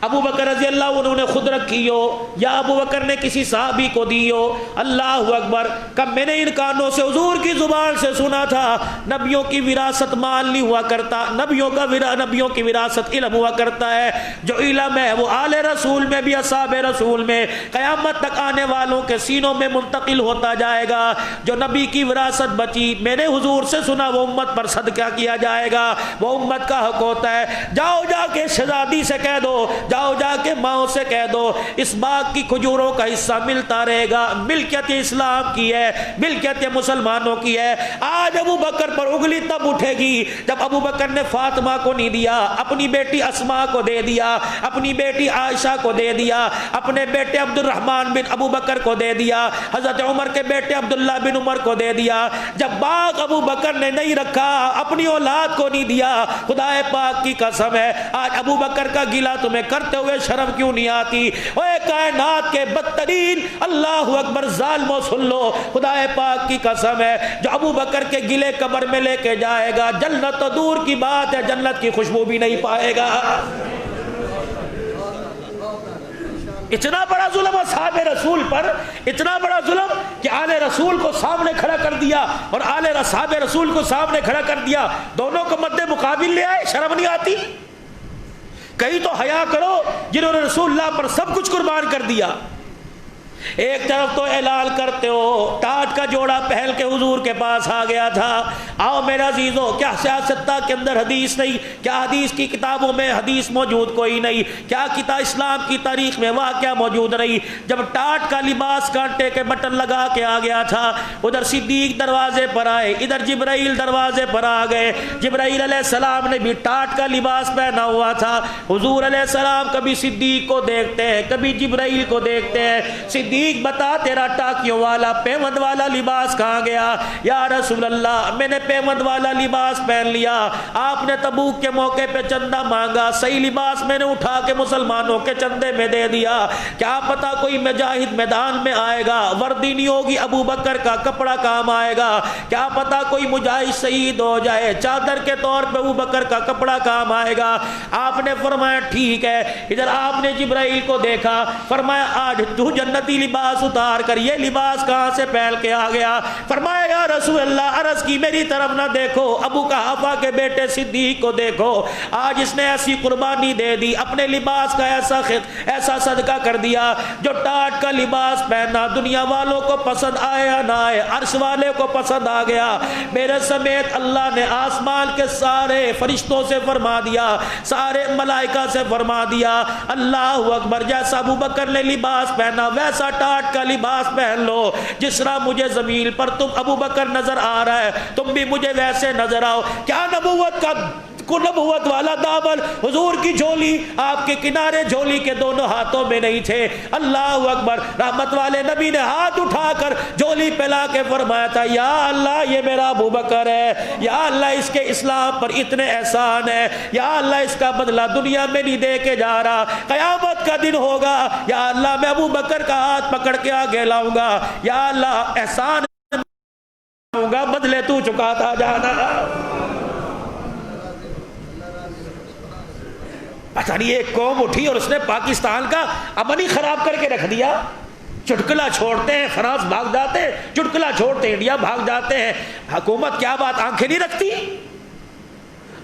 ابو بکر رضی اللہ عنہ نے خود رکھی ہو یا ابو بکر نے کسی صحابی کو دی ہو؟ اللہ اکبر۔ کب میں نے ان کانوں سے حضور کی زبان سے سنا تھا نبیوں کی وراثت مال نہیں ہوا کرتا، نبیوں کی وراثت علم ہوا کرتا ہے، جو علم ہے وہ آل رسول میں بھی، اصحاب رسول میں، قیامت تک آنے والوں کے سینوں میں منتقل ہوتا جائے گا۔ جو نبی کی وراثت بچی میں نے حضور سے سنا وہ امت پر صدقہ کیا جائے گا، وہ امت کا حق ہوتا ہے۔ جاؤ جا کے شہزادی سے کہہ دو، جاؤ جا کے ماں سے کہہ دو اس باغ کی کھجوروں کا حصہ ملتا رہے گا، ملکیت اسلام کی ہے، ملکیت مسلمانوں کی ہے۔ آج ابو بکر پر انگلی تب اٹھے گی جب ابو بکر نے فاطمہ کو نہیں دیا، اپنی بیٹی اسماء کو دے دیا، اپنی بیٹی عائشہ کو دے دیا، اپنے بیٹے عبد الرحمن بن ابو بکر کو دے دیا، حضرت عمر کے بیٹے عبداللہ بن عمر کو دے دیا۔ جب باغ ابو بکر نے نہیں رکھا، اپنی اولاد کو نہیں دیا، خدا پاک کی قسم ہے آج ابو بکر کا گلہ تمہیں کرتے ہوئے شرم کیوں نہیں آتی؟ اے کائنات کے بدترین اللہ اکبر ظالموں سن لو، خدا پاک کی قسم ہے جو ابو بکر کے گلے قبر میں لے کے جائے گا، جنت تو دور کی بات ہے جنت کی خوشبو بھی نہیں پائے گا۔ اتنا بڑا ظلم اصحاب رسول پر، اتنا بڑا ظلم کہ آل رسول کو سامنے کھڑا کر دیا اور آل اصحاب رسول کو سامنے کھڑا کر دیا، دونوں کو مد مقابل لے آئے، شرم نہیں آتی؟ کہیں تو حیا کرو جنہوں نے رسول اللہ پر سب کچھ قربان کر دیا۔ ایک طرف تو اعلان کرتے ہو، ٹاٹ کا جوڑا پہل کے حضور کے پاس آ گیا تھا، آؤ میرا عزیزو، کیا سیاستہ کے اندر حدیث نہیں؟ کیا حدیث کی کتابوں میں حدیث موجود کوئی نہیں؟ کیا کتاب اسلام کی تاریخ میں واقعہ موجود نہیں؟ جب ٹاٹ کا لباس کانٹے کے بٹن لگا کے آ گیا تھا، ادھر صدیق دروازے پر آئے، ادھر جبرائیل دروازے پر آ گئے۔ جبرائیل علیہ السلام نے بھی ٹاٹ کا لباس پہنا ہوا تھا۔ حضور علیہ السلام کبھی صدیق کو دیکھتے ہیں، کبھی جبرائیل کو دیکھتے ہیں، صدیق بتا تیرا ٹاکیوں والا پیوند والا لباس کہاں گیا؟ یا رسول اللہ میں نے پیوند والا لباس پہن لیا، آپ نے تبوک کے موقع پہ چندہ مانگا، صحیح لباس میں نے اٹھا کے مسلمانوں کے چندے میں دے دیا، کیا پتا کوئی مجاہد میدان میں آئے گا، وردی نہیں ہوگی، ابو بکر کا کپڑا کام آئے گا، کیا پتا کوئی مجاہد شہید ہو جائے، چادر کے طور پہ ابو بکر کا کپڑا کام آئے گا۔ آپ نے فرمایا ٹھیک ہے۔ ادھر آپ نے جبرائیل کو دیکھا، فرمایا آج تو جنتی لباس اتار کر یہ لباس کہاں سے پہن کے آ گیا؟ فرمایا یا رسول اللہ عرض کی میری طرف نہ دیکھو، ابو قحافہ کے بیٹے صدیق کو دیکھو، آج اس نے ایسی قربانی دے دی، اپنے لباس کا ایسا صدقہ کر دیا، جو ٹاٹ کا لباس پہنا دنیا والوں کو پسند آئے یا نہ آئے، عرش والے کو پسند آ گیا، میرے سمیت اللہ نے آسمان کے سارے فرشتوں سے فرما دیا، سارے ملائکہ سے فرما دیا، اللہ اکبر، جیسا ابو بکر نے لباس پہنا ویسا ٹاٹ کا لباس پہن لو، جس طرح مجھے زمین پر تم ابو بکر نظر آ رہا ہے تم بھی مجھے ویسے نظر آؤ۔ کیا نبوت والا دامن، حضور کی جھولی آپ کے کنارے جھولی کے دونوں ہاتھوں میں نہیں تھے؟ اللہ اکبر، رحمت والے نبی نے ہاتھ اٹھا کر جھولی پہلا کے فرمایا تھا یا اللہ یہ میرا ابو بکر ہے، یا اللہ اس کے اسلام پر اتنے احسان ہے، یا اللہ اس کا بدلہ دنیا میں نہیں دے کے جا رہا، قیامت کا دن ہوگا یا اللہ میں ابو بکر کا ہاتھ پکڑ کے آگے لاؤں گا، یا اللہ احسان ہوں گا، بدلے تو چکاتا جانا۔ اچھا نہیں، ایک قوم اٹھی اور اس نے پاکستان کا امن ہی خراب کر کے رکھ دیا، چٹکلا چھوڑتے ہیں فرانس بھاگ جاتے ہیں، چٹکلا چھوڑتے ہیں انڈیا بھاگ جاتے ہیں، حکومت کیا بات آنکھیں نہیں رکھتی؟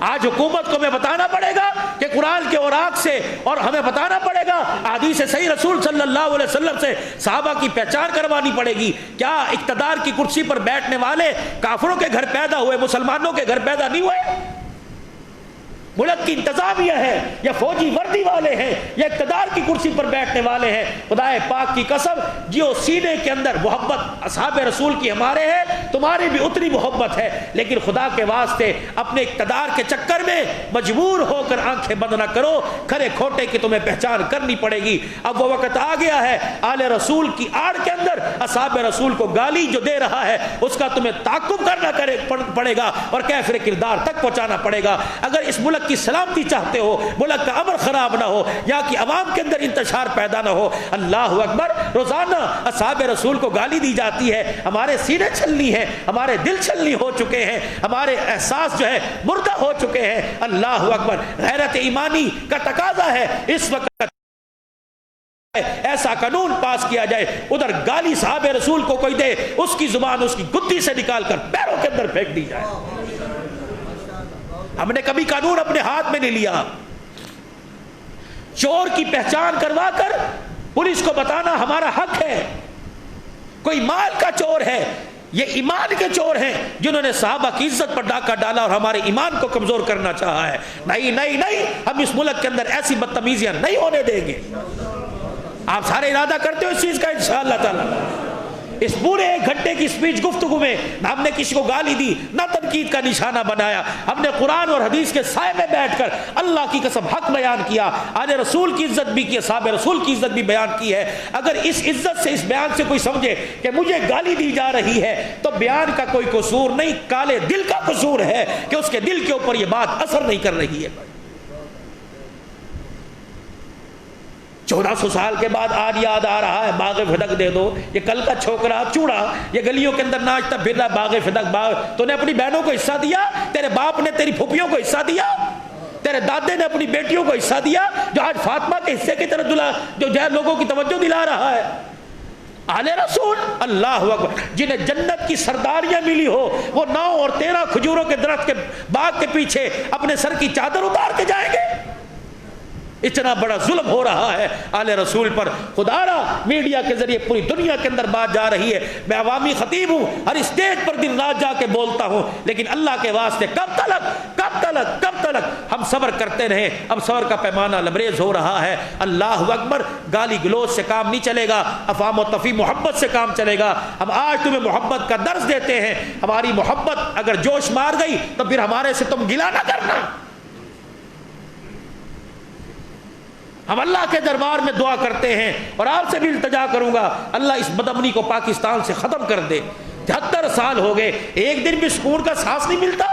آج حکومت کو ہمیں بتانا پڑے گا کہ قرآن کے اوراق سے، اور ہمیں بتانا پڑے گا حدیث صحیح رسول صلی اللہ علیہ وسلم سے صحابہ کی پہچان کروانی پڑے گی۔ کیا اقتدار کی کرسی پر بیٹھنے والے کافروں کے گھر پیدا ہوئے، مسلمانوں کے گھر پیدا نہیں ہوئے؟ ملک کی انتظامیہ ہے یا فوجی وردی والے ہیں یا اقتدار کی کرسی پر بیٹھنے والے ہیں، خدا پاک کی قسم جو سینے کے اندر محبت اصحاب رسول کی ہمارے ہے، تمہاری بھی اتنی محبت ہے، لیکن خدا کے واسطے اپنے اقتدار کے چکر میں مجبور ہو کر آنکھیں بند نہ کرو، کھرے کھوٹے کی تمہیں پہچان کرنی پڑے گی۔ اب وہ وقت آ گیا ہے، آل رسول کی آڑ کے اندر اصحاب رسول کو گالی جو دے رہا ہے اس کا تمہیں تعاقب کرنا پڑے گا اور کیفر کردار تک پہنچانا پڑے گا۔ اگر اس ملک کی سلامتی چاہتے ہو، ملک کا امن خراب نہ ہو، یا کہ عوام کے اندر انتشار پیدا نہ ہو، اللہ اکبر، روزانہ اصحاب رسول کو گالی دی جاتی ہے، ہمارے سینے چھلنی ہیں، ہمارے دل چھلنی ہو چکے ہیں، ہمارے احساس جو ہے مردہ ہو چکے ہیں۔ اللہ اکبر، غیرت ایمانی کا تقاضا ہے اس وقت ایسا قانون پاس کیا جائے، ادھر گالی صحابہ رسول کو کوئی دے، اس کی زبان اس کی گدی سے نکال کر پیروں کے اندر پھینک دی جائے۔ ہم نے کبھی قانون اپنے ہاتھ میں نہیں لیا، چور کی پہچان کروا کر پولیس کو بتانا ہمارا حق ہے۔ کوئی مال کا چور ہے، یہ ایمان کے چور ہیں جنہوں نے صحابہ کی عزت پر ڈاکہ ڈالا اور ہمارے ایمان کو کمزور کرنا چاہا ہے۔ نہیں نہیں نہیں، ہم اس ملک کے اندر ایسی بدتمیزیاں نہیں ہونے دیں گے۔ آپ سارے ارادہ کرتے ہو اس چیز کا انشاءاللہ تعالی؟ اس پورے 1 گھنٹے کی سپیچ گفتگو میں نہ ہم نے کسی کو گالی دی، نہ تنقید کا نشانہ بنایا، ہم نے قرآن اور حدیث کے سائے میں بیٹھ کر اللہ کی قسم حق بیان کیا، آل رسول کی عزت بھی کی، صحابہ رسول کی عزت بھی بیان کی ہے۔ اگر اس عزت سے، اس بیان سے کوئی سمجھے کہ مجھے گالی دی جا رہی ہے تو بیان کا کوئی قصور نہیں، کالے دل کا قصور ہے کہ اس کے دل کے اوپر یہ بات اثر نہیں کر رہی ہے۔ 1400 سال کے بعد آج یاد آ رہا ہے باغ فدق دے دو، یہ کل کا چھوکرا چوڑا یہ گلیوں کے اندر ناچتا پھر رہا باغ فدق۔ باغ تو نے اپنی بہنوں کو حصہ دیا، تیرے باپ نے تیری پھوپھیوں کو حصہ دیا، تیرے دادے نے اپنی بیٹیوں کو حصہ دیا، جو آج فاطمہ کے حصے کی طرف جو لوگوں کی توجہ دلا رہا ہے۔ آل رسول، اللہ اکبر، جنہیں جنت کی سرداریاں ملی ہو، وہ 9 اور 13 کھجوروں کے درخت کے باغ کے پیچھے اپنے سر کی چادر اتار کے جائیں گے؟ اتنا بڑا ظلم ہو رہا ہے آل رسول پر۔ خدا را میڈیا کے ذریعے پوری دنیا کے اندر بات جا رہی ہے، میں عوامی خطیب ہوں، ہر اسٹیج پر دن رات جا کے بولتا ہوں، لیکن اللہ کے واسطے کب تلک ہم صبر کرتے رہیں؟ اب صبر کا پیمانہ لبریز ہو رہا ہے۔ اللہ اکبر، گالی گلوچ سے کام نہیں چلے گا، افہام و تفہیم محبت سے کام چلے گا۔ ہم آج تمہیں محبت کا درس دیتے ہیں، ہماری محبت اگر جوش مار گئی تو پھر ہمارے سے تم گلہ نہ کرنا۔ ہم اللہ کے دربار میں دعا کرتے ہیں اور آپ سے بھی التجا کروں گا، اللہ اس بدامنی کو پاکستان سے ختم کر دے۔ 73 سال ہو گئے، ایک دن بھی سکون کا سانس نہیں ملتا۔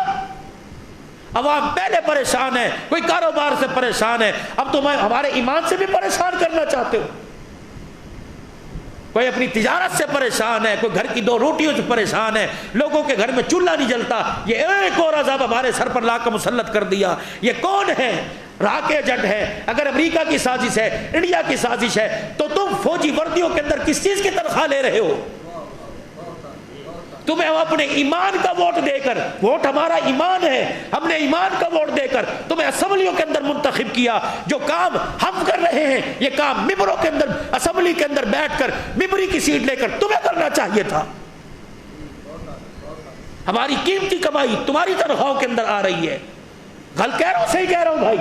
عوام پہلے پریشان ہے، کوئی کاروبار سے پریشان ہے، اب تم ہمارے ایمان سے بھی پریشان کرنا چاہتے ہو۔ کوئی اپنی تجارت سے پریشان ہے، کوئی گھر کی 2 روٹیوں سے پریشان ہے، لوگوں کے گھر میں چولہا نہیں جلتا، یہ ایک اور عذاب ہمارے سر پر لا کر مسلط کر دیا۔ یہ کون ہے؟ راک ایجنٹ ہے۔ اگر امریکہ کی سازش ہے، انڈیا کی سازش ہے، تو تم فوجی وردیوں کے اندر کس چیز کی تنخواہ لے رہے ہو؟ تمہیں ہم اپنے ایمان کا ووٹ دے کر، ووٹ ہمارا ایمان ہے، ہم نے ایمان کا ووٹ دے کر تمہیں اسمبلیوں کے اندر منتخب کیا۔ جو کام ہم کر رہے ہیں، یہ کام ممبروں کے اندر، اسمبلی کے اندر بیٹھ کر ممبری کی سیٹ لے کر تمہیں کرنا چاہیے تھا۔ ہماری قیمتی کمائی تمہاری تنخواہوں کے اندر آ رہی ہے۔ غلط کہہ رہا ہوں، صحیح کہہ رہا ہوں بھائی؟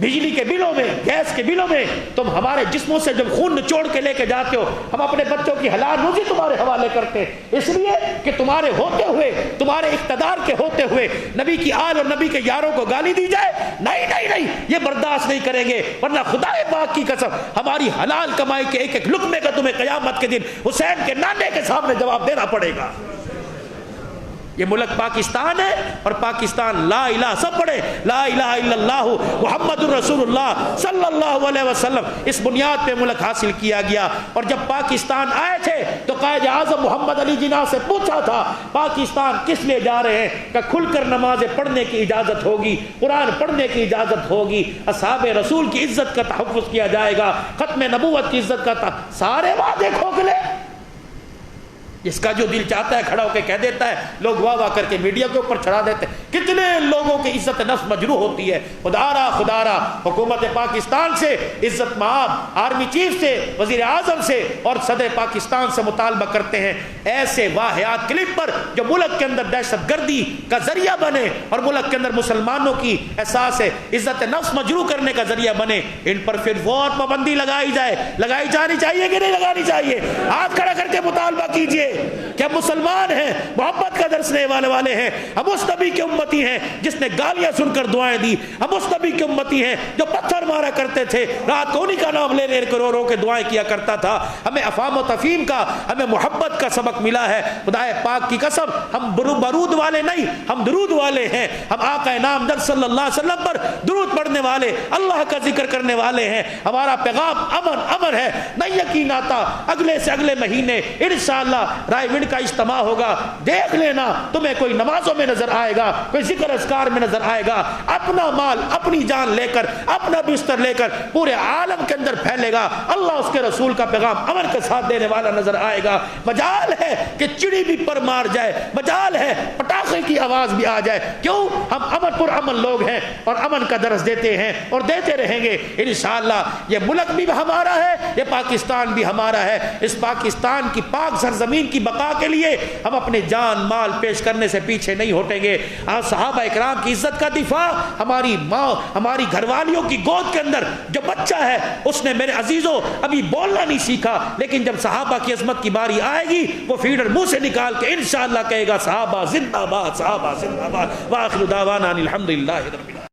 بجلی کے بلوں میں، گیس کے بلوں میں تم ہمارے جسموں سے جب خون نچوڑ کے لے کے جاتے ہو، ہم اپنے بچوں کی حلال روزی تمہارے حوالے کرتے ہیں، اس لیے کہ تمہارے ہوتے ہوئے، تمہارے اقتدار کے ہوتے ہوئے نبی کی آل اور نبی کے یاروں کو گالی دی جائے۔ نہیں نہیں نہیں، یہ برداشت نہیں کریں گے، ورنہ خدا پاک کی قسم ہماری حلال کمائی کے ایک ایک لقمے کا تمہیں قیامت کے دن حسین کے نانے کے سامنے جواب دینا پڑے گا۔ یہ ملک پاکستان ہے، اور پاکستان لا الہ، سب پڑھے لا الہ الا اللہ محمد الرسول اللہ صلی اللہ علیہ وسلم، اس بنیاد پہ ملک حاصل کیا گیا۔ اور جب پاکستان آئے تھے تو قائد اعظم محمد علی جناح سے پوچھا تھا پاکستان کس لیے جا رہے ہیں؟ کہ کھل کر نمازیں پڑھنے کی اجازت ہوگی، قرآن پڑھنے کی اجازت ہوگی، اصحاب رسول کی عزت کا تحفظ کیا جائے گا، ختم نبوت کی عزت کا سارے وعدے کھوکھلے۔ جس کا جو دل چاہتا ہے کھڑا ہو کے کہہ دیتا ہے، لوگ واہ واہ کر کے میڈیا کے اوپر چڑھا دیتے ہیں۔ کتنے لوگوں کی عزت نفس مجروح ہوتی ہے۔ خدا را حکومت پاکستان سے، عزت مآب آرمی چیف سے، وزیر اعظم سے اور صدر پاکستان سے مطالبہ کرتے ہیں، ایسے واقعات کلپ پر جو ملک کے اندر دہشت گردی کا ذریعہ بنے اور ملک کے اندر مسلمانوں کی احساس عزت نفس مجروح کرنے کا ذریعہ بنے، ان پر پھر فوراً پابندی لگائی جائے۔ لگائی جانی چاہیے کہ نہیں لگانی چاہیے؟ ہاتھ کھڑا کر کے مطالبہ کیجئے کہ ہم مسلمان ہیں، محبت کا درس دینے والے ہیں، ہم اس نبی کی امتی ہیں جس نے گالیاں سن کر دعائیں دی، ہم اس نبی کی امتی ہیں جو پتھر مارا کرتے تھے، رات کو انہی کا نام لے لے کر رو رو کے دعائیں کیا کرتا تھا۔ ہمیں افہام و تفہیم کا، ہمیں محبت کا سبق ملا ہے۔ خدا پاک کی قسم ہم برود والے نہیں، ہم درود والے ہیں۔ ہم آقا نامدار صلی اللہ علیہ وسلم پر درود پڑھنے والے، اللہ کا ذکر کرنے والے ہیں۔ ہمارا پیغام امن ہے۔ نہیں یقین آتا اگلے سے اگلے مہینے انشاءاللہ رائے ونڈ کا اجتماع ہوگا، دیکھ لینا تمہیں کوئی نمازوں میں نظر آئے گا، کوئی ذکر اذکار میں نظر آئے گا، اپنا مال اپنی جان لے کر، اپنا بستر لے کر پورے عالم کے اندر پھیلے گا، اللہ اس کے رسول کا پیغام امن کے ساتھ دینے والا نظر آئے گا۔ مجال ہے کہ چڑی بھی پر مار جائے، مجال ہے پٹاخے کی آواز بھی آ جائے، کیوں؟ ہم امن پر امن لوگ ہیں اور امن کا درس دیتے ہیں اور دیتے رہیں گے انشاءاللہ۔ یہ ملک بھی ہمارا ہے، یہ پاکستان بھی ہمارا ہے۔ اس پاکستان کی پاک سرزمین کی بقا کے لیے ہم اپنے جان مال پیش کرنے سے پیچھے نہیں ہٹیں گے۔ صحابہ اکرام کی عزت کا دفاع، ہماری ماں، ہماری گھر والیوں کی گود کے اندر جو بچہ ہے اس نے میرے عزیزوں ابھی بولنا نہیں سیکھا، لیکن جب صحابہ کی عظمت کی باری آئے گی وہ فیڈر منہ سے نکال کے انشاءاللہ کہے گا صحابہ زندہ باد، صحابہ زندہ باد۔ وآخر دعوانا الحمدللہ رب العالمین۔